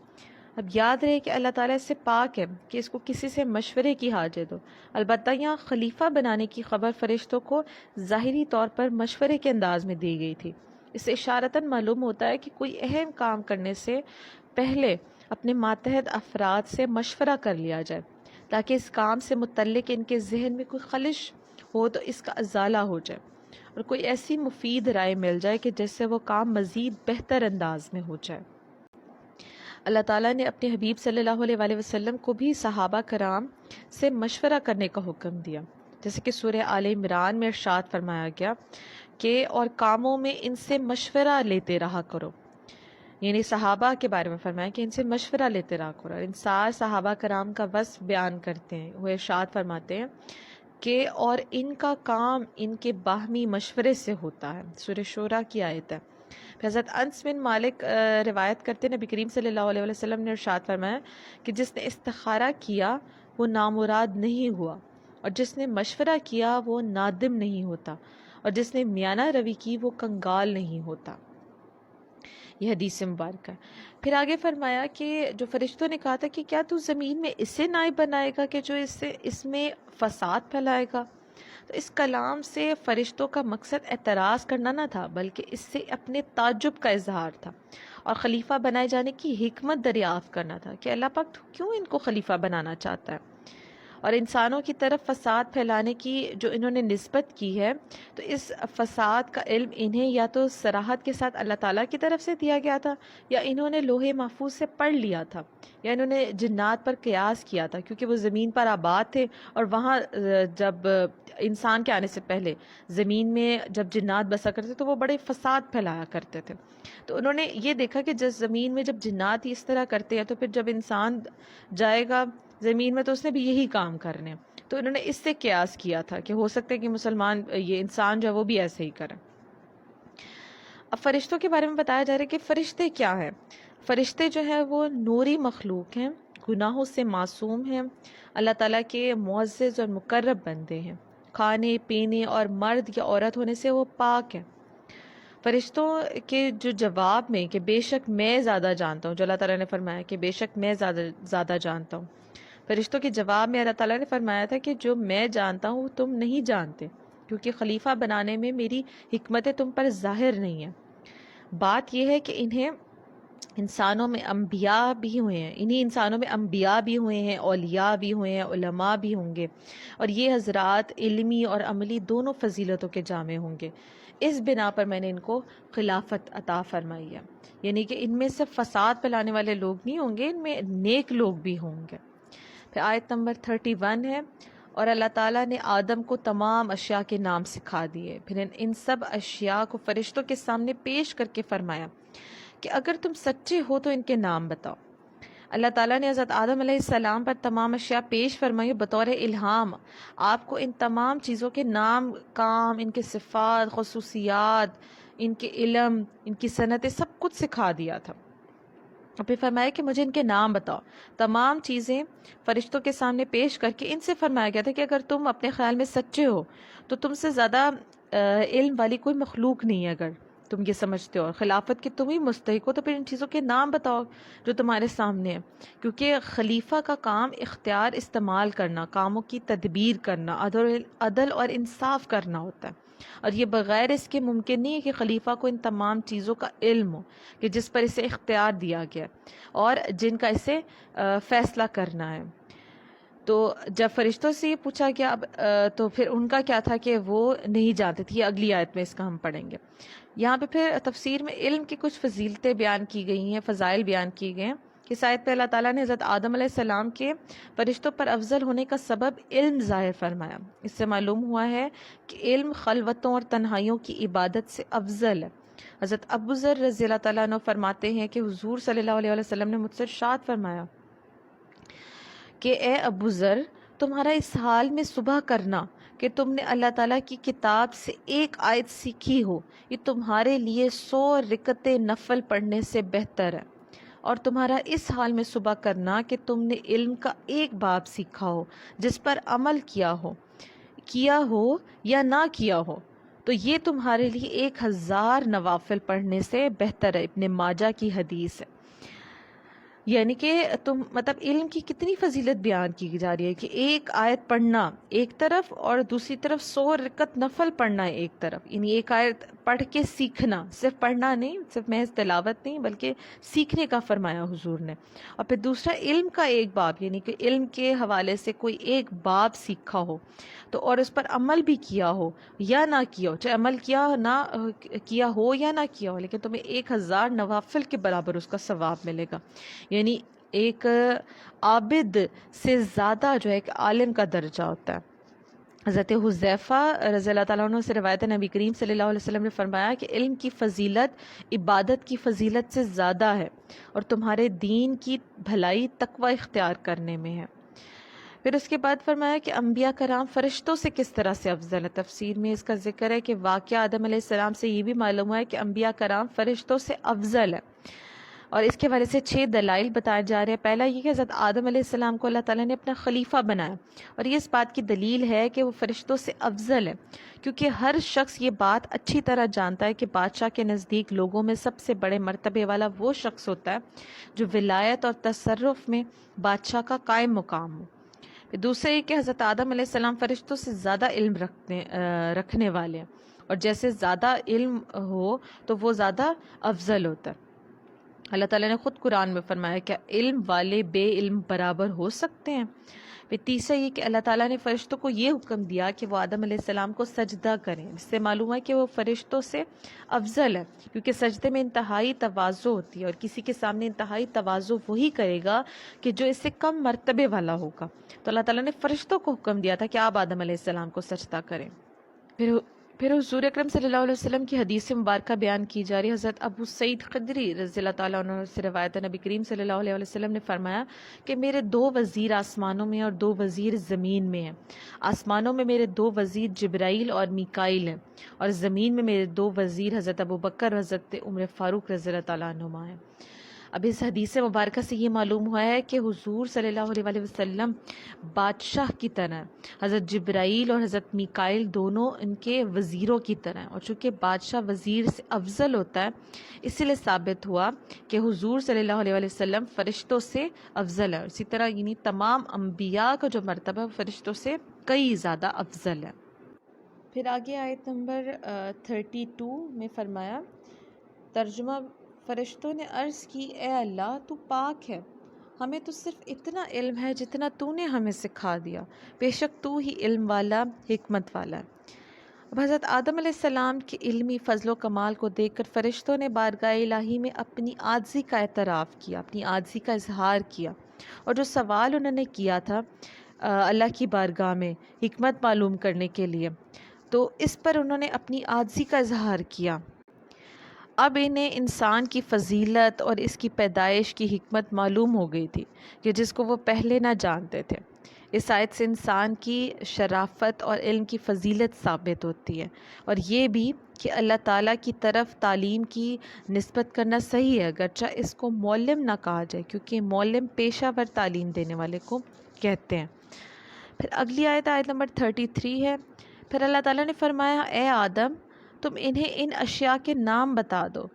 اب یاد رہے کہ اللہ تعالیٰ اس سے پاک ہے کہ اس کو کسی سے مشورے کی حاجت ہو۔ البتہ یہاں خلیفہ بنانے کی خبر فرشتوں کو ظاہری طور پر مشورے کے انداز میں دی گئی تھی۔ اس سے اشارتاً معلوم ہوتا ہے کہ کوئی اہم کام کرنے سے پہلے اپنے ماتحت افراد سے مشورہ کر لیا جائے، تاکہ اس کام سے متعلق ان کے ذہن میں کوئی خلش ہو تو اس کا ازالہ ہو جائے، اور کوئی ایسی مفید رائے مل جائے کہ جس سے وہ کام مزید بہتر انداز میں ہو جائے۔ اللہ تعالیٰ نے اپنے حبیب صلی اللہ علیہ وآلہ وسلم کو بھی صحابہ کرام سے مشورہ کرنے کا حکم دیا، جیسے کہ سورہ آل عمران میں ارشاد فرمایا گیا کہ اور کاموں میں ان سے مشورہ لیتے رہا کرو، یعنی صحابہ کے بارے میں فرمایا کہ ان سے مشورہ لیتے رہا کرو، اور انصار صحابہ کرام کا وصف بیان کرتے ہیں، وہ ارشاد فرماتے ہیں کہ اور ان کا کام ان کے باہمی مشورے سے ہوتا ہے، سورہ شورا کی آیت ہے۔ پھر حضرت انس بن مالک روایت کرتے ہیں نبی کریم صلی اللہ علیہ وسلم نے ارشاد فرمایا کہ جس نے استخارہ کیا وہ نامراد نہیں ہوا، اور جس نے مشورہ کیا وہ نادم نہیں ہوتا، اور جس نے میانہ روی کی وہ کنگال نہیں ہوتا۔ یہ حدیث مبارک ہے۔ پھر آگے فرمایا کہ جو فرشتوں نے کہا تھا کہ کیا تو زمین میں اسے نائب بنائے گا کہ جو اس میں فساد پھیلائے گا، تو اس کلام سے فرشتوں کا مقصد اعتراض کرنا نہ تھا، بلکہ اس سے اپنے تعجب کا اظہار تھا، اور خلیفہ بنائے جانے کی حکمت دریافت کرنا تھا کہ اللہ پاک کیوں ان کو خلیفہ بنانا چاہتا ہے، اور انسانوں کی طرف فساد پھیلانے کی جو انہوں نے نسبت کی ہے، تو اس فساد کا علم انہیں یا تو صراحت کے ساتھ اللہ تعالیٰ کی طرف سے دیا گیا تھا، یا انہوں نے لوح محفوظ سے پڑھ لیا تھا، یا انہوں نے جنات پر قیاس کیا تھا، کیونکہ وہ زمین پر آباد تھے، اور وہاں جب انسان کے آنے سے پہلے زمین میں جب جنات بسا کرتے تو وہ بڑے فساد پھیلایا کرتے تھے، تو انہوں نے یہ دیکھا کہ جس زمین میں جب جنات اس طرح کرتے ہیں تو پھر جب انسان جائے گا زمین میں تو اس نے بھی یہی کام کرنے، تو انہوں نے اس سے قیاس کیا تھا کہ ہو سکتا ہے کہ مسلمان یہ انسان جو ہے وہ بھی ایسے ہی کرے۔ اب فرشتوں کے بارے میں بتایا جا رہا ہے کہ فرشتے کیا ہیں۔ فرشتے جو ہیں وہ نوری مخلوق ہیں، گناہوں سے معصوم ہیں، اللہ تعالیٰ کے معزز اور مقرب بندے ہیں، کھانے پینے اور مرد یا عورت ہونے سے وہ پاک ہیں۔ فرشتوں کے جو جواب میں کہ بے شک میں زیادہ جانتا ہوں، جو اللہ تعالیٰ نے فرمایا کہ بے شک میں زیادہ جانتا ہوں، فرشتوں کے جواب میں اللہ تعالیٰ نے فرمایا تھا کہ جو میں جانتا ہوں تم نہیں جانتے، کیونکہ خلیفہ بنانے میں میری حکمتیں تم پر ظاہر نہیں ہیں۔ بات یہ ہے کہ انہیں انسانوں میں انبیاء بھی ہوئے ہیں، انہی انسانوں میں انبیاء بھی ہوئے ہیں، اولیاء بھی ہوئے ہیں، علماء بھی ہوں گے، اور یہ حضرات علمی اور عملی دونوں فضیلتوں کے جامع ہوں گے۔ اس بنا پر میں نے ان کو خلافت عطا فرمائی ہے، یعنی کہ ان میں سے فساد پھیلانے والے لوگ نہیں ہوں گے، ان میں نیک لوگ بھی ہوں گے۔ پھر آیت نمبر 31 ہے، اور اللہ تعالیٰ نے آدم کو تمام اشیاء کے نام سکھا دیے، پھر ان سب اشیاء کو فرشتوں کے سامنے پیش کر کے فرمایا کہ اگر تم سچے ہو تو ان کے نام بتاؤ۔ اللہ تعالیٰ نے حضرت آدم علیہ السلام پر تمام اشیاء پیش فرمائی بطور الہام. آپ کو ان تمام چیزوں کے نام، کام، ان کے صفات، خصوصیات، ان کے علم، ان کی صنعتیں، سب کچھ سکھا دیا تھا. اور پھر فرمایا کہ مجھے ان کے نام بتاؤ. تمام چیزیں فرشتوں کے سامنے پیش کر کے ان سے فرمایا گیا تھا کہ اگر تم اپنے خیال میں سچے ہو تو تم سے زیادہ علم والی کوئی مخلوق نہیں ہے. اگر تم یہ سمجھتے ہو اور خلافت کے تم ہی مستحق ہو تو پھر ان چیزوں کے نام بتاؤ جو تمہارے سامنے ہیں. کیونکہ خلیفہ کا کام اختیار استعمال کرنا، کاموں کی تدبیر کرنا، عدل اور انصاف کرنا ہوتا ہے. اور یہ بغیر اس کے ممکن نہیں ہے کہ خلیفہ کو ان تمام چیزوں کا علم ہو کہ جس پر اسے اختیار دیا گیا اور جن کا اسے فیصلہ کرنا ہے. تو جب فرشتوں سے یہ پوچھا گیا اب تو پھر ان کا کیا تھا کہ وہ نہیں جانتے تھے. یہ اگلی آیت میں اس کا ہم پڑھیں گے. یہاں پہ پھر تفسیر میں علم کی کچھ فضیلتیں بیان کی گئی ہیں، فضائل بیان کی گئے ہیں. اس آیت پہ اللہ تعالیٰ نے حضرت آدم علیہ السلام کے فرشتوں پر افضل ہونے کا سبب علم ظاہر فرمایا. اس سے معلوم ہوا ہے کہ علم خلوتوں اور تنہائیوں کی عبادت سے افضل ہے. حضرت ابو ذر رضی اللہ تعالیٰ عنہ فرماتے ہیں کہ حضور صلی اللہ علیہ وسلم نے مجھ سے ارشاد فرمایا کہ اے ابو ذر، تمہارا اس حال میں صبح کرنا کہ تم نے اللہ تعالیٰ کی کتاب سے ایک آیت سیکھی ہو، یہ تمہارے لیے 100 رکعتیں نفل پڑھنے سے بہتر ہے. اور تمہارا اس حال میں صبح کرنا کہ تم نے علم کا ایک باب سیکھا ہو جس پر عمل کیا ہو یا نہ کیا ہو، تو یہ تمہارے لیے 1000 نوافل پڑھنے سے بہتر ہے. ابن ماجہ کی حدیث ہے. یعنی کہ تم مطلب علم کی کتنی فضیلت بیان کی جا رہی ہے کہ ایک آیت پڑھنا ایک طرف اور دوسری طرف 100 رکعت نفل پڑھنا ہے ایک طرف. یعنی ایک آیت پڑھ کے سیکھنا، صرف پڑھنا نہیں، صرف محض تلاوت نہیں، بلکہ سیکھنے کا فرمایا حضور نے. اور پھر دوسرا علم کا ایک باب، یعنی کہ علم کے حوالے سے کوئی ایک باب سیکھا ہو تو اور اس پر عمل بھی کیا ہو یا نہ کیا ہو، چاہے عمل کیا ہو یا نہ کیا ہو، لیکن تمہیں 1000 نوافل کے برابر اس کا ثواب ملے گا. یعنی ایک عابد سے زیادہ جو ہے ایک عالم کا درجہ ہوتا ہے. حضرت حذیفہ رضی اللہ تعالیٰ عنہ سے روایت نبی کریم صلی اللہ علیہ وسلم نے فرمایا کہ علم کی فضیلت عبادت کی فضیلت سے زیادہ ہے اور تمہارے دین کی بھلائی تقوی اختیار کرنے میں ہے. پھر اس کے بعد فرمایا کہ انبیاء کرام فرشتوں سے کس طرح سے افضل ہے. تفسیر میں اس کا ذکر ہے کہ واقعہ آدم علیہ السلام سے یہ بھی معلوم ہوا ہے کہ انبیاء کرام فرشتوں سے افضل ہے. اور اس کے حوالے سے 6 دلائل بتائے جا رہے ہیں. پہلا یہ کہ حضرت آدم علیہ السلام کو اللہ تعالیٰ نے اپنا خلیفہ بنایا، اور یہ اس بات کی دلیل ہے کہ وہ فرشتوں سے افضل ہے، کیونکہ ہر شخص یہ بات اچھی طرح جانتا ہے کہ بادشاہ کے نزدیک لوگوں میں سب سے بڑے مرتبے والا وہ شخص ہوتا ہے جو ولایت اور تصرف میں بادشاہ کا قائم مقام ہو. دوسرا یہ کہ حضرت آدم علیہ السلام فرشتوں سے زیادہ علم رکھنے والے ہیں، اور جیسے زیادہ علم ہو تو وہ زیادہ افضل ہوتا ہے. اللہ تعالیٰ نے خود قرآن میں فرمایا کہ علم والے بے علم برابر ہو سکتے ہیں. پھر تیسرا یہ کہ اللہ تعالیٰ نے فرشتوں کو یہ حکم دیا کہ وہ آدم علیہ السلام کو سجدہ کریں. اس سے معلوم ہے کہ وہ فرشتوں سے افضل ہے، کیونکہ سجدے میں انتہائی تواضع ہوتی ہے، اور کسی کے سامنے انتہائی تواضع وہی کرے گا کہ جو اس سے کم مرتبے والا ہوگا. تو اللہ تعالیٰ نے فرشتوں کو حکم دیا تھا کہ آپ آدم علیہ السلام کو سجدہ کریں. پھر حضور اکرم صلی اللہ علیہ وسلم کی حدیث مبارکہ بیان کی جا رہی ہے. حضرت ابو سعید خدری رضی اللہ تعالیٰ عنہ سے روایت نبی کریم صلی اللہ علیہ وسلم نے فرمایا کہ میرے 2 وزیر آسمانوں میں اور 2 وزیر زمین میں ہیں. آسمانوں میں میرے 2 وزیر جبرائیل اور میکائیل ہیں، اور زمین میں میرے 2 وزیر حضرت ابو بکر، حضرت عمر فاروق رضی اللہ تعالیٰ عنہما ہیں. اب اس حدیث مبارکہ سے یہ معلوم ہوا ہے کہ حضور صلی اللہ علیہ وسلم بادشاہ کی طرح ہیں. حضرت جبرائیل اور حضرت میکائیل دونوں ان کے وزیروں کی طرح ہیں، اور چونکہ بادشاہ وزیر سے افضل ہوتا ہے اسی لیے ثابت ہوا کہ حضور صلی اللہ علیہ وسلم فرشتوں سے افضل ہے. اسی طرح یعنی تمام انبیاء کا جو مرتبہ فرشتوں سے کئی زیادہ افضل ہے. پھر آگے آیت نمبر 32 میں فرمایا، ترجمہ: فرشتوں نے عرض کی اے اللہ تو پاک ہے، ہمیں تو صرف اتنا علم ہے جتنا تو نے ہمیں سکھا دیا، بے شک تو ہی علم والا حکمت والا ہے. اب حضرت آدم علیہ السلام کے علمی فضل و کمال کو دیکھ کر فرشتوں نے بارگاہ الہی میں اپنی عاجزی کا اعتراف کیا، اپنی عاجزی کا اظہار کیا، اور جو سوال انہوں نے کیا تھا اللہ کی بارگاہ میں حکمت معلوم کرنے کے لیے، تو اس پر انہوں نے اپنی عاجزی کا اظہار کیا. اب انہیں انسان کی فضیلت اور اس کی پیدائش کی حکمت معلوم ہو گئی تھی کہ جس کو وہ پہلے نہ جانتے تھے۔ اس آیت سے انسان کی شرافت اور علم کی فضیلت ثابت ہوتی ہے، اور یہ بھی کہ اللہ تعالیٰ کی طرف تعلیم کی نسبت کرنا صحیح ہے، اگرچہ اس کو معلم نہ کہا جائے، کیونکہ معلم پیشہ ور تعلیم دینے والے کو کہتے ہیں۔ پھر اگلی آیت، آیت نمبر 33 ہے۔ پھر اللہ تعالیٰ نے فرمایا، اے آدم، تم انہیں ان اشیاء کے نام بتا دو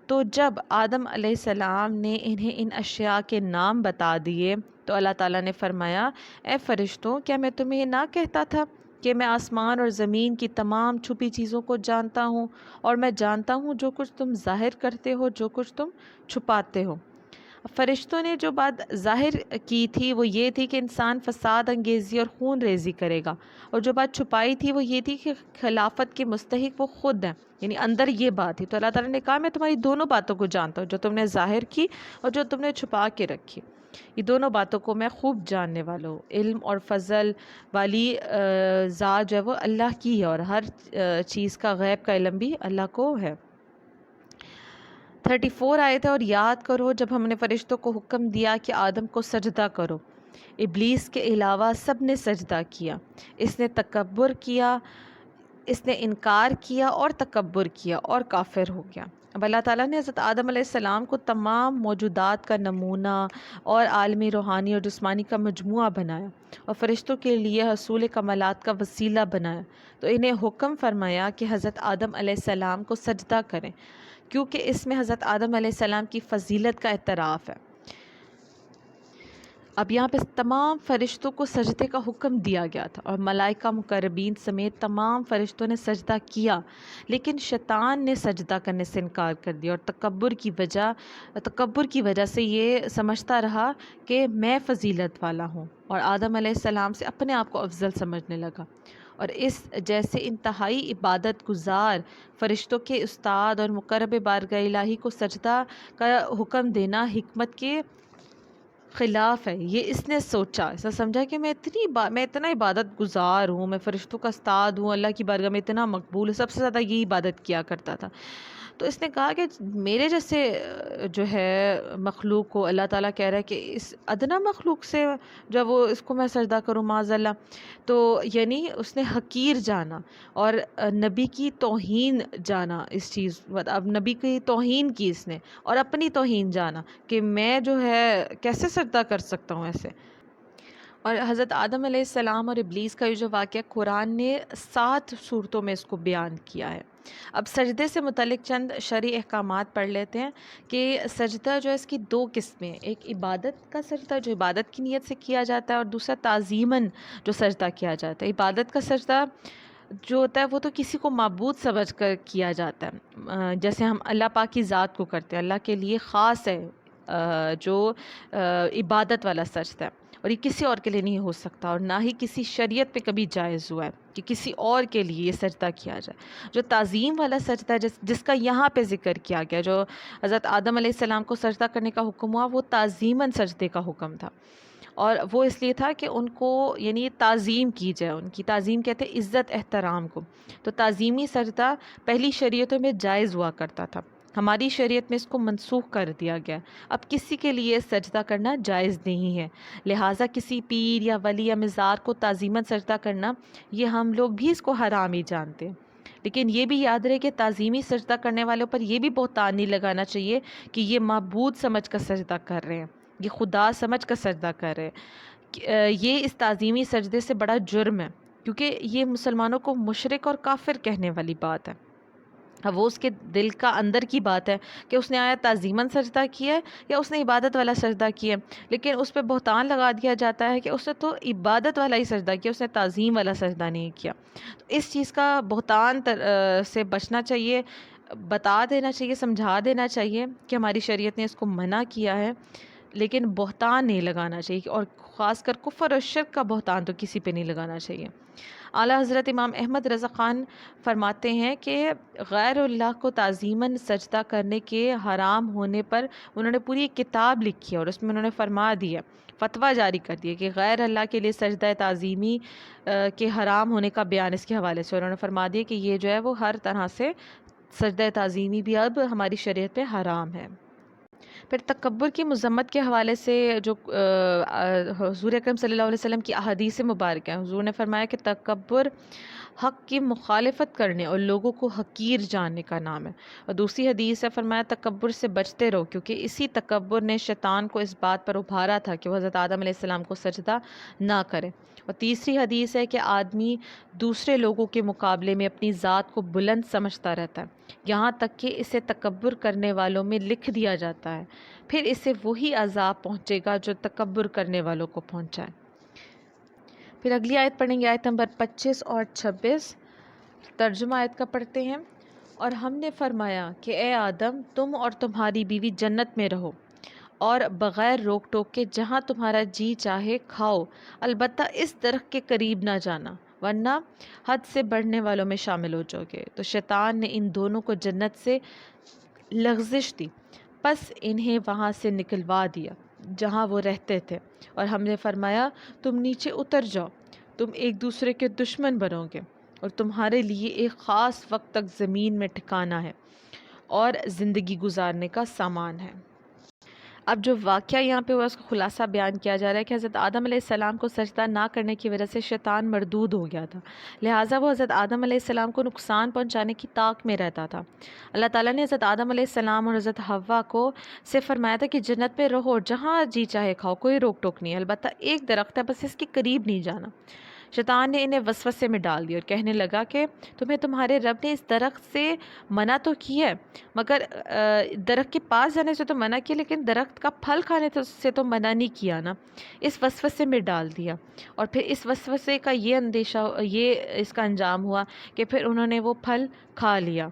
تو جب آدم علیہ السلام نے انہیں ان اشیاء کے نام بتا دیے تو اللہ تعالیٰ نے فرمایا، اے فرشتوں، کیا میں تمہیں یہ نہ کہتا تھا کہ میں آسمان اور زمین کی تمام چھپی چیزوں کو جانتا ہوں، اور میں جانتا ہوں جو کچھ تم ظاہر کرتے ہو، جو کچھ تم چھپاتے ہو۔ فرشتوں نے جو بات ظاہر کی تھی وہ یہ تھی کہ انسان فساد انگیزی اور خون ریزی کرے گا، اور جو بات چھپائی تھی وہ یہ تھی کہ خلافت کے مستحق وہ خود ہیں، یعنی اندر یہ بات تھی۔ تو اللہ تعالیٰ نے کہا، میں تمہاری دونوں باتوں کو جانتا ہوں، جو تم نے ظاہر کی اور جو تم نے چھپا کے رکھی، یہ دونوں باتوں کو میں خوب جاننے والا ہوں۔ علم اور فضل والی ذات جو ہے وہ اللہ کی ہے، اور ہر چیز کا غیب کا علم بھی اللہ کو ہے۔ 34 آئے تھے، اور یاد کرو جب ہم نے فرشتوں کو حکم دیا کہ آدم کو سجدہ کرو، ابلیس کے علاوہ سب نے سجدہ کیا، اس نے تکبر کیا، اس نے انکار کیا اور تکبر کیا اور کافر ہو گیا۔ اب اللہ تعالیٰ نے حضرت آدم علیہ السلام کو تمام موجودات کا نمونہ اور عالمی روحانی اور جسمانی کا مجموعہ بنایا، اور فرشتوں کے لیے حصول کمالات کا وسیلہ بنایا، تو انہیں حکم فرمایا کہ حضرت آدم علیہ السلام کو سجدہ کریں، کیونکہ اس میں حضرت آدم علیہ السلام کی فضیلت کا اعتراف ہے۔ اب یہاں پہ تمام فرشتوں کو سجدے کا حکم دیا گیا تھا، اور ملائکہ مقربین سمیت تمام فرشتوں نے سجدہ کیا، لیکن شیطان نے سجدہ کرنے سے انکار کر دیا، اور تکبر کی وجہ سے یہ سمجھتا رہا کہ میں فضیلت والا ہوں، اور آدم علیہ السلام سے اپنے آپ کو افضل سمجھنے لگا، اور اس جیسے انتہائی عبادت گزار فرشتوں کے استاد اور مقرب بارگاہ الہی کو سجدہ کا حکم دینا حکمت کے خلاف ہے۔ یہ اس نے سوچا، ایسا سمجھا کہ میں اتنا عبادت گزار ہوں، میں فرشتوں کا استاد ہوں، اللہ کی بارگاہ میں اتنا مقبول ہوں، سب سے زیادہ یہی عبادت کیا کرتا تھا۔ تو اس نے کہا کہ میرے جیسے جو ہے مخلوق کو اللہ تعالیٰ کہہ رہا ہے کہ اس ادنا مخلوق سے جب وہ اس کو میں سجدہ کروں معاذ اللہ، تو یعنی اس نے حقیر جانا اور نبی کی توہین جانا، اس چیز اب نبی کی توہین کی اس نے، اور اپنی توہین جانا کہ میں جو ہے کیسے سجدہ کر سکتا ہوں ایسے۔ اور حضرت آدم علیہ السلام اور ابلیس کا یہ جو واقعہ قرآن نے 7 صورتوں میں اس کو بیان کیا ہے۔ اب سجدے سے متعلق چند شرعی احکامات پڑھ لیتے ہیں کہ سجدہ جو ہے اس کی 2 قسمیں، ایک عبادت کا سجدہ جو عبادت کی نیت سے کیا جاتا ہے، اور دوسرا تعظیماً جو سجدہ کیا جاتا ہے۔ عبادت کا سجدہ جو ہوتا ہے وہ تو کسی کو معبود سمجھ کر کیا جاتا ہے، جیسے ہم اللہ پاک کی ذات کو کرتے ہیں، اللہ کے لیے خاص ہے جو عبادت والا سجدہ ہے، اور یہ کسی اور کے لیے نہیں ہو سکتا، اور نہ ہی کسی شریعت پہ کبھی جائز ہوا ہے کہ کسی اور کے لیے یہ سجدہ کیا جائے۔ جو تعظیم والا سجدہ ہے جس کا یہاں پہ ذکر کیا گیا، جو حضرت آدم علیہ السلام کو سجدہ کرنے کا حکم ہوا، وہ تعظیماً سجدے کا حکم تھا، اور وہ اس لیے تھا کہ ان کو یعنی تعظیم کی جائے، ان کی تعظیم کہتے ہیں عزت احترام کو۔ تو تعظیمی سجدہ پہلی شریعتوں میں جائز ہوا کرتا تھا، ہماری شریعت میں اس کو منسوخ کر دیا گیا، اب کسی کے لیے سجدہ کرنا جائز نہیں ہے، لہٰذا کسی پیر یا ولی یا مزار کو تعظیماً سجدہ کرنا، یہ ہم لوگ بھی اس کو حرام ہی جانتے ہیں۔ لیکن یہ بھی یاد رہے کہ تعظیمی سجدہ کرنے والوں پر یہ بھی بہتان نہیں لگانا چاہیے کہ یہ معبود سمجھ کر سجدہ کر رہے ہیں، یہ خدا سمجھ کر سجدہ کر رہے ہیں۔ یہ اس تعظیمی سجدے سے بڑا جرم ہے، کیونکہ یہ مسلمانوں کو مشرک اور کافر کہنے والی بات ہے۔ اب وہ اس کے دل کا اندر کی بات ہے کہ اس نے آیا تعظیماً سجدہ کیا ہے یا اس نے عبادت والا سجدہ کیا ہے، لیکن اس پہ بہتان لگا دیا جاتا ہے کہ اس نے تو عبادت والا ہی سجدہ کیا، اس نے تعظیم والا سجدہ نہیں کیا۔ تو اس چیز کا بہتان سے بچنا چاہیے، بتا دینا چاہیے، سمجھا دینا چاہیے کہ ہماری شریعت نے اس کو منع کیا ہے، لیکن بہتان نہیں لگانا چاہیے، اور خاص کر کفر اور شرک کا بہتان تو کسی پہ نہیں لگانا چاہیے۔ اعلیٰ حضرت امام احمد رضا خان فرماتے ہیں کہ غیر اللہ کو تعظیماً سجدہ کرنے کے حرام ہونے پر انہوں نے پوری ایک کتاب لکھی ہے، اور اس میں انہوں نے فرما دیا، فتویٰ جاری کر دیا کہ غیر اللہ کے لیے سجدہ تعظیمی کے حرام ہونے کا بیان اس کے حوالے سے انہوں نے فرما دیا کہ یہ جو ہے وہ ہر طرح سے سجدہ تعظیمی بھی اب ہماری شریعت پہ حرام ہے۔ پھر تکبر کی مذمت کے حوالے سے جو حضور اکرم صلی اللہ علیہ وسلم کی احادیث مبارکہ ہیں، حضور نے فرمایا کہ تکبر حق کی مخالفت کرنے اور لوگوں کو حقیر جاننے کا نام ہے، اور دوسری حدیث ہے فرمایا تکبر سے بچتے رہو، کیونکہ اسی تکبر نے شیطان کو اس بات پر ابھارا تھا کہ وہ حضرت آدم علیہ السلام کو سجدہ نہ کرے۔ اور تیسری حدیث ہے کہ آدمی دوسرے لوگوں کے مقابلے میں اپنی ذات کو بلند سمجھتا رہتا ہے، یہاں تک کہ اسے تکبر کرنے والوں میں لکھ دیا جاتا ہے، پھر اسے وہی عذاب پہنچے گا جو تکبر کرنے والوں کو پہنچا ہے۔ پھر اگلی آیت پڑھیں گے، آیت نمبر 25 اور 26، ترجمہ آیت کا پڑھتے ہیں۔ اور ہم نے فرمایا کہ اے آدم، تم اور تمہاری بیوی جنت میں رہو اور بغیر روک ٹوک کے جہاں تمہارا جی چاہے کھاؤ، البتہ اس درخت کے قریب نہ جانا ورنہ حد سے بڑھنے والوں میں شامل ہو جاؤ گے۔ تو شیطان نے ان دونوں کو جنت سے لغزش دی، پس انہیں وہاں سے نکلوا دیا جہاں وہ رہتے تھے، اور ہم نے فرمایا تم نیچے اتر جاؤ، تم ایک دوسرے کے دشمن بنو گے اور تمہارے لیے ایک خاص وقت تک زمین میں ٹھکانا ہے اور زندگی گزارنے کا سامان ہے۔ اب جو واقعہ یہاں پہ ہوا اس کا خلاصہ بیان کیا جا رہا ہے کہ حضرت آدم علیہ السلام کو سجدہ نہ کرنے کی وجہ سے شیطان مردود ہو گیا تھا، لہٰذا وہ حضرت آدم علیہ السلام کو نقصان پہنچانے کی طاق میں رہتا تھا۔ اللہ تعالیٰ نے حضرت آدم علیہ السلام اور حضرت حوا کو سے فرمایا تھا کہ جنت میں رہو، جہاں جی چاہے کھاؤ، کوئی روک ٹوک نہیں ہے، البتہ ایک درخت ہے، بس اس کے قریب نہیں جانا۔ شیطان نے انہیں وسوسے میں ڈال دیا اور کہنے لگا کہ تمہیں تمہارے رب نے اس درخت سے منع تو کیا ہے، مگر درخت کے پاس جانے سے تو منع کیا، لیکن درخت کا پھل کھانے سے تو منع نہیں کیا نا۔ اس وسوسے میں ڈال دیا، اور پھر اس وسوسے کا یہ اندیشہ، یہ اس کا انجام ہوا کہ پھر انہوں نے وہ پھل کھا لیا۔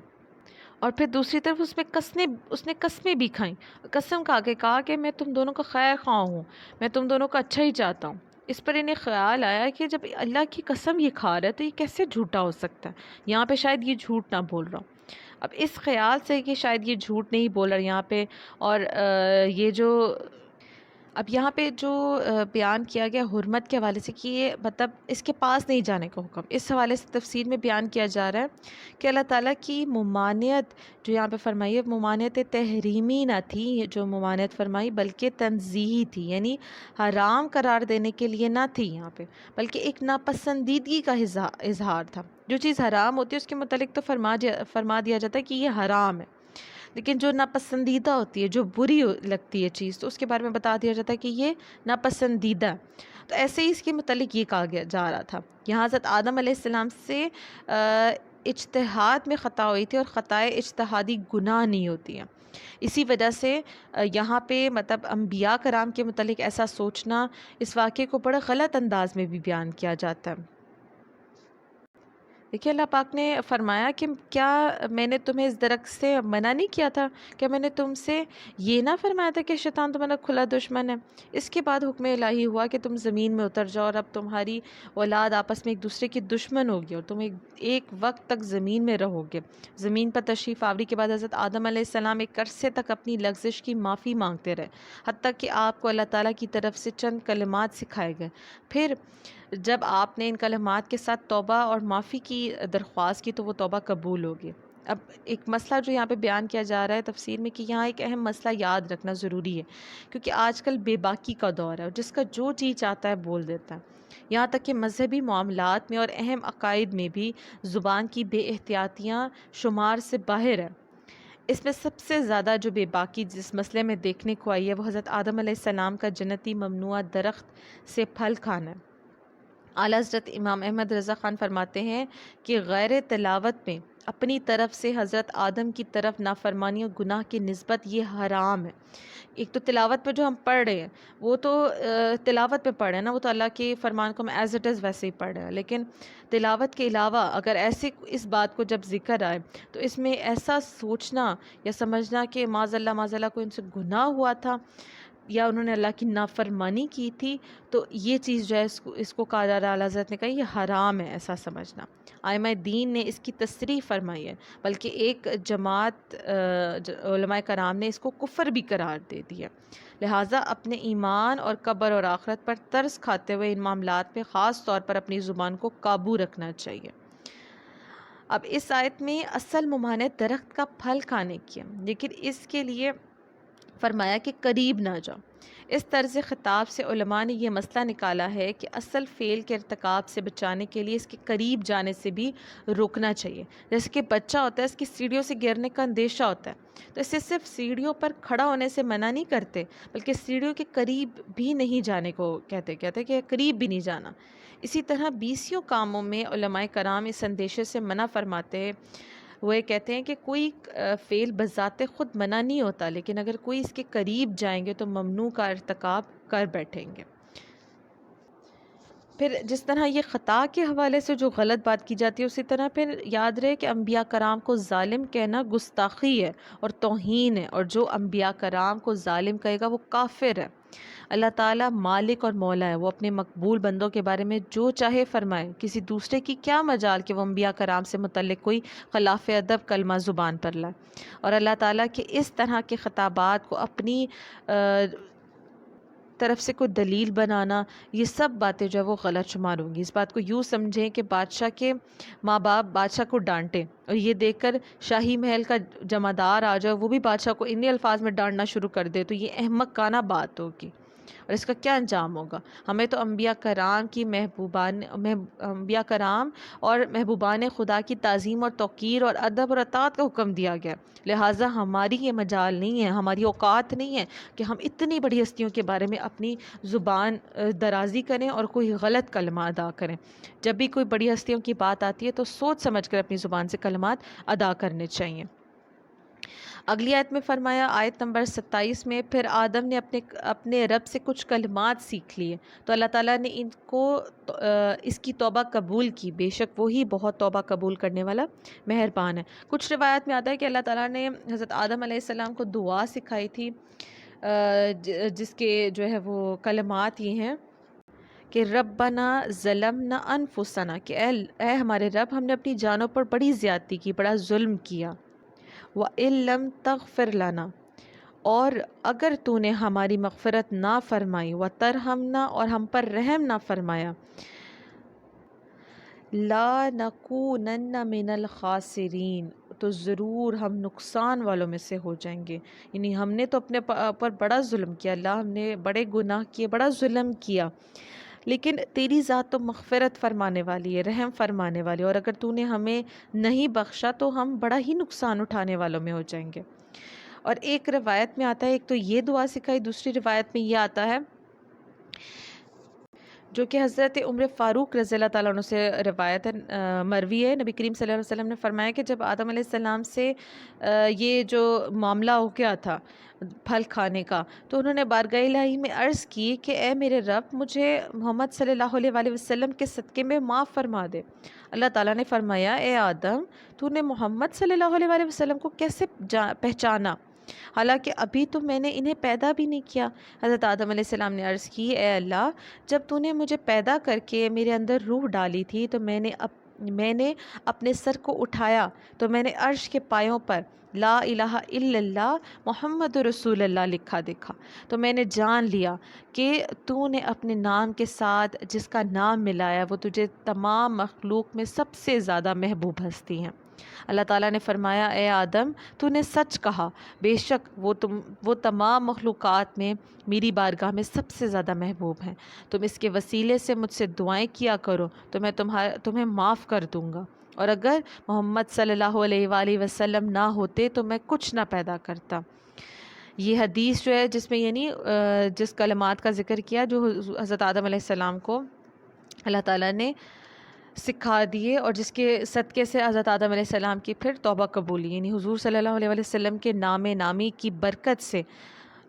اور پھر دوسری طرف اس نے قسمیں بھی کھائیں، قسم کھا کے کہا کہ میں تم دونوں کا خیر خواہ ہوں، میں تم دونوں کا اچھا ہی چاہتا ہوں۔ اس پر انہیں خیال آیا کہ جب اللہ کی قسم یہ کھا رہا ہے تو یہ کیسے جھوٹا ہو سکتا ہے، یہاں پہ شاید یہ جھوٹ نہ بول رہا ہوں۔ اب اس خیال سے کہ شاید یہ جھوٹ نہیں بول رہا یہاں پہ، اور یہ جو اب یہاں پہ جو بیان کیا گیا حرمت کے حوالے سے کہ یہ مطلب اس کے پاس نہیں جانے کا حکم، اس حوالے سے تفسیر میں بیان کیا جا رہا ہے کہ اللہ تعالیٰ کی ممانعت جو یہاں پہ فرمائی ہے، ممانعت تحریمی نہ تھی، جو ممانعت فرمائی بلکہ تنزیہی تھی، یعنی حرام قرار دینے کے لیے نہ تھی یہاں پہ، بلکہ ایک ناپسندیدگی کا اظہار تھا۔ جو چیز حرام ہوتی ہے اس کے متعلق تو فرما دیا جاتا ہے کہ یہ حرام ہے، لیکن جو ناپسندیدہ ہوتی ہے، جو بری لگتی ہے چیز، تو اس کے بارے میں بتا دیا جاتا ہے کہ یہ ناپسندیدہ ہے۔ تو ایسے ہی اس کے متعلق یہ کہا جا رہا تھا۔ یہاں حضرت آدم علیہ السلام سے اجتہاد میں خطا ہوئی تھی، اور خطائے اجتہادی گناہ نہیں ہوتی ہیں، اسی وجہ سے یہاں پہ مطلب انبیاء کرام کے متعلق ایسا سوچنا، اس واقعے کو بڑا غلط انداز میں بھی بیان کیا جاتا ہے۔ دیکھیے اللہ پاک نے فرمایا کہ کیا میں نے تمہیں اس درخت سے منع نہیں کیا تھا، کیا میں نے تم سے یہ نہ فرمایا تھا کہ شیطان تمہارا کھلا دشمن ہے۔ اس کے بعد حکم الہی ہوا کہ تم زمین میں اتر جاؤ، اور اب تمہاری اولاد آپس میں ایک دوسرے کی دشمن ہوگی، اور تم ایک وقت تک زمین میں رہو گے۔ زمین پر تشریف آوری کے بعد حضرت آدم علیہ السلام ایک عرصے تک اپنی لغزش کی معافی مانگتے رہے، حتیٰ کہ آپ کو اللہ تعالیٰ کی طرف سے چند کلمات سکھائے گئے۔ پھر جب آپ نے ان کلمات کے ساتھ توبہ اور معافی کی درخواست کی تو وہ توبہ قبول ہوگی۔ اب ایک مسئلہ جو یہاں پہ بیان کیا جا رہا ہے تفسیر میں، کہ یہاں ایک اہم مسئلہ یاد رکھنا ضروری ہے، کیونکہ آج کل بے باکی کا دور ہے، اور جس کا جو جی چاہتا ہے بول دیتا ہے، یہاں تک کہ مذہبی معاملات میں اور اہم عقائد میں بھی زبان کی بے احتیاطیاں شمار سے باہر ہے۔ اس میں سب سے زیادہ جو بے باکی جس مسئلے میں دیکھنے کو آئی ہے وہ حضرت آدم علیہ السلام کا جنتی ممنوعہ درخت سے پھل کھانا ہے۔ اعلیٰ حضرت امام احمد رضا خان فرماتے ہیں کہ غیر تلاوت میں اپنی طرف سے حضرت آدم کی طرف نافرمانی اور گناہ کی نسبت یہ حرام ہے۔ ایک تو تلاوت پہ جو ہم پڑھ رہے ہیں وہ تو تلاوت پہ پڑھ رہے ہیں نا، وہ تو اللہ کے فرمان کو ہم ایز اٹ از ویسے ہی پڑھ رہے ہیں، لیکن تلاوت کے علاوہ اگر ایسے اس بات کو جب ذکر آئے تو اس میں ایسا سوچنا یا سمجھنا کہ معاذ اللہ کوئی ان سے گناہ ہوا تھا یا انہوں نے اللہ کی نافرمانی کی تھی، تو یہ چیز جو ہے اس کو کہا جا رہا ہے، اعلیٰ حضرت نے کہا یہ حرام ہے ایسا سمجھنا۔ ائمہ دین نے اس کی تصریح فرمائی ہے، بلکہ ایک جماعت علماء کرام نے اس کو کفر بھی قرار دے دیا۔ لہٰذا اپنے ایمان اور قبر اور آخرت پر ترس کھاتے ہوئے ان معاملات میں خاص طور پر اپنی زبان کو قابو رکھنا چاہیے۔ اب اس آیت میں اصل ممانعت درخت کا پھل کھانے کی ہے، لیکن اس کے لیے فرمایا کہ قریب نہ جاؤ۔ اس طرز خطاب سے علماء نے یہ مسئلہ نکالا ہے کہ اصل فعل کے ارتکاب سے بچانے کے لیے اس کے قریب جانے سے بھی روکنا چاہیے۔ جیسے کہ بچہ ہوتا ہے، اس کی سیڑھیوں سے گرنے کا اندیشہ ہوتا ہے، تو اسے صرف سیڑھیوں پر کھڑا ہونے سے منع نہیں کرتے، بلکہ سیڑھیوں کے قریب بھی نہیں جانے کو کہتے کہ قریب بھی نہیں جانا۔ اسی طرح بیسیوں کاموں میں علماء کرام اس اندیشے سے منع فرماتے ہیں، وہ یہ کہتے ہیں کہ کوئی فعل بذات خود منع نہیں ہوتا، لیکن اگر کوئی اس کے قریب جائیں گے تو ممنوع کا ارتکاب کر بیٹھیں گے۔ پھر جس طرح یہ خطا کے حوالے سے جو غلط بات کی جاتی ہے، اسی طرح پھر یاد رہے کہ انبیاء کرام کو ظالم کہنا گستاخی ہے اور توہین ہے، اور جو انبیاء کرام کو ظالم کہے گا وہ کافر ہے۔ اللہ تعالیٰ مالک اور مولا ہے، وہ اپنے مقبول بندوں کے بارے میں جو چاہے فرمائے، کسی دوسرے کی کیا مجال کہ وہ انبیاء کرام سے متعلق کوئی خلاف ادب کلمہ زبان پر لائے۔ اور اللہ تعالیٰ کے اس طرح کے خطابات کو اپنی طرف سے کوئی دلیل بنانا، یہ سب باتیں جو ہے وہ غلط شمار ہوں گی۔ اس بات کو یوں سمجھیں کہ بادشاہ کے ماں باپ بادشاہ کو ڈانٹیں اور یہ دیکھ کر شاہی محل کا جمعدار آ جائے، وہ بھی بادشاہ کو انہی الفاظ میں ڈانٹنا شروع کر دے، تو یہ احمقانہ بات ہوگی، اور اس کا کیا انجام ہوگا؟ ہمیں تو انبیاء کرام اور محبوبان خدا کی تعظیم اور توقیر اور ادب اور اطاعت کا حکم دیا گیا، لہٰذا ہماری یہ مجال نہیں ہے، ہماری اوقات نہیں ہے کہ ہم اتنی بڑی ہستیوں کے بارے میں اپنی زبان درازی کریں اور کوئی غلط کلمہ ادا کریں۔ جب بھی کوئی بڑی ہستیوں کی بات آتی ہے تو سوچ سمجھ کر اپنی زبان سے کلمات ادا کرنے چاہیے۔ اگلی آیت میں فرمایا، آیت نمبر 27 میں، پھر آدم نے اپنے رب سے کچھ کلمات سیکھ لیے تو اللہ تعالیٰ نے اس کی توبہ قبول کی، بے شک وہی بہت توبہ قبول کرنے والا مہربان ہے۔ کچھ روایت میں آتا ہے کہ اللہ تعالیٰ نے حضرت آدم علیہ السلام کو دعا سکھائی تھی، جس کے جو ہے وہ کلمات یہ ہیں کہ ربنا ظلمنا انفسنا، کہ اے ہمارے رب، ہم نے اپنی جانوں پر بڑی زیادتی کی، بڑا ظلم کیا، وَإِن لَّمْ تَغْفِرْ لَنَا، اور اگر تو نے ہماری مغفرت نہ فرمائی، وَتَرْحَمْنَا، اور ہم پر رحم نہ فرمایا، لَنَكُونَنَّ مِنَ الْخَاسِرِينَ، تو ضرور ہم نقصان والوں میں سے ہو جائیں گے۔ یعنی ہم نے تو اپنے پر بڑا ظلم کیا، اللہ ہم نے بڑے گناہ کیے، بڑا ظلم کیا، لیکن تیری ذات تو مغفرت فرمانے والی ہے، رحم فرمانے والی ہے، اور اگر تو نے ہمیں نہیں بخشا تو ہم بڑا ہی نقصان اٹھانے والوں میں ہو جائیں گے۔ اور ایک روایت میں آتا ہے، ایک تو یہ دعا سکھائی، دوسری روایت میں یہ آتا ہے جو کہ حضرت عمر فاروق رضی اللہ تعالیٰ عنہ سے روایت ہے، مروی ہے، نبی کریم صلی اللہ علیہ وسلم نے فرمایا کہ جب آدم علیہ السلام سے یہ جو معاملہ ہو گیا تھا پھل کھانے کا، تو انہوں نے بارگاہ الہی میں عرض کی کہ اے میرے رب، مجھے محمد صلی اللہ علیہ وآلہ وسلم کے صدقے میں معاف فرما دے۔ اللہ تعالیٰ نے فرمایا، اے آدم، تو نے محمد صلی اللہ علیہ وآلہ وسلم کو کیسے پہچانا، حالانکہ ابھی تو میں نے انہیں پیدا بھی نہیں کیا؟ حضرت آدم علیہ السلام نے عرض کی، اے اللہ، جب تو نے مجھے پیدا کر کے میرے اندر روح ڈالی تھی تو میں نے اپنے سر کو اٹھایا تو میں نے عرش کے پایوں پر لا الہ الا اللہ محمد رسول اللہ لکھا دیکھا، تو میں نے جان لیا کہ تو نے اپنے نام کے ساتھ جس کا نام ملایا وہ تجھے تمام مخلوق میں سب سے زیادہ محبوب ہستی ہیں۔ اللہ تعالیٰ نے فرمایا، اے آدم، تو نے سچ کہا، بے شک وہ تمام مخلوقات میں میری بارگاہ میں سب سے زیادہ محبوب ہیں، تم اس کے وسیلے سے مجھ سے دعائیں کیا کرو تو میں تمہیں معاف کر دوں گا، اور اگر محمد صلی اللہ علیہ وآلہ وسلم نہ ہوتے تو میں کچھ نہ پیدا کرتا۔ یہ حدیث جو ہے جس میں یعنی جس کلمات کا ذکر کیا جو حضرت آدم علیہ السلام کو اللہ تعالیٰ نے سکھا دیے، اور جس کے صدقے سے حضرت آدم علیہ السلام کی پھر توبہ قبولی، یعنی حضور صلی اللہ علیہ وسلم کے نام نامی کی برکت سے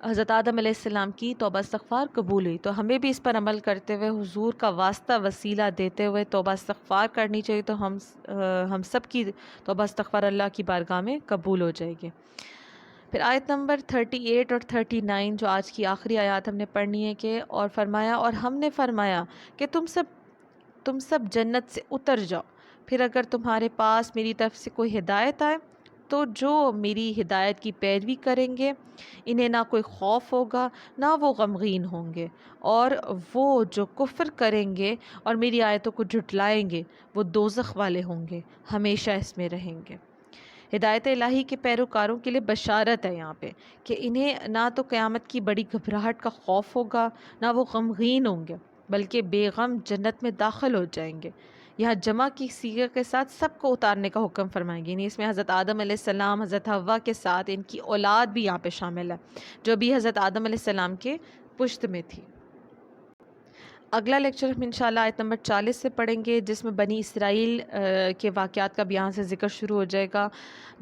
حضرت آدم علیہ السلام کی توبہ استغفار قبول ہوئی۔ تو ہمیں بھی اس پر عمل کرتے ہوئے، حضور کا واسطہ وسیلہ دیتے ہوئے توبہ استغفار کرنی چاہیے، تو ہم سب کی توبہ استغفار اللہ کی بارگاہ میں قبول ہو جائے گی۔ پھر آیت نمبر 38 اور 39 جو آج کی آخری آیات ہم نے پڑھنی ہے، کہ اور فرمایا، اور ہم نے فرمایا کہ تم سب جنت سے اتر جاؤ، پھر اگر تمہارے پاس میری طرف سے کوئی ہدایت آئے تو جو میری ہدایت کی پیروی کریں گے انہیں نہ کوئی خوف ہوگا نہ وہ غمگین ہوں گے، اور وہ جو کفر کریں گے اور میری آیتوں کو جھٹلائیں گے وہ دوزخ والے ہوں گے، ہمیشہ اس میں رہیں گے۔ ہدایت الہی کے پیروکاروں کے لیے بشارت ہے یہاں پہ کہ انہیں نہ تو قیامت کی بڑی گھبراہٹ کا خوف ہوگا نہ وہ غمگین ہوں گے، بلکہ بے غم جنت میں داخل ہو جائیں گے۔ یہاں جمع کی صیغے کے ساتھ سب کو اتارنے کا حکم فرمائیں گے، یعنی اس میں حضرت آدم علیہ السلام، حضرت حوا کے ساتھ ان کی اولاد بھی یہاں پہ شامل ہے جو بھی حضرت آدم علیہ السلام کے پشت میں تھی۔ اگلا لیکچر ہم انشاءاللہ آیت نمبر 40 سے پڑھیں گے، جس میں بنی اسرائیل کے واقعات کا بھی یہاں سے ذکر شروع ہو جائے گا۔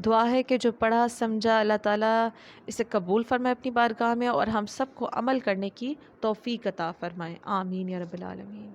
دعا ہے کہ جو پڑھا سمجھا اللہ تعالیٰ اسے قبول فرمائے اپنی بارگاہ میں، اور ہم سب کو عمل کرنے کی توفیق عطا فرمائے، آمین یا رب العالمین۔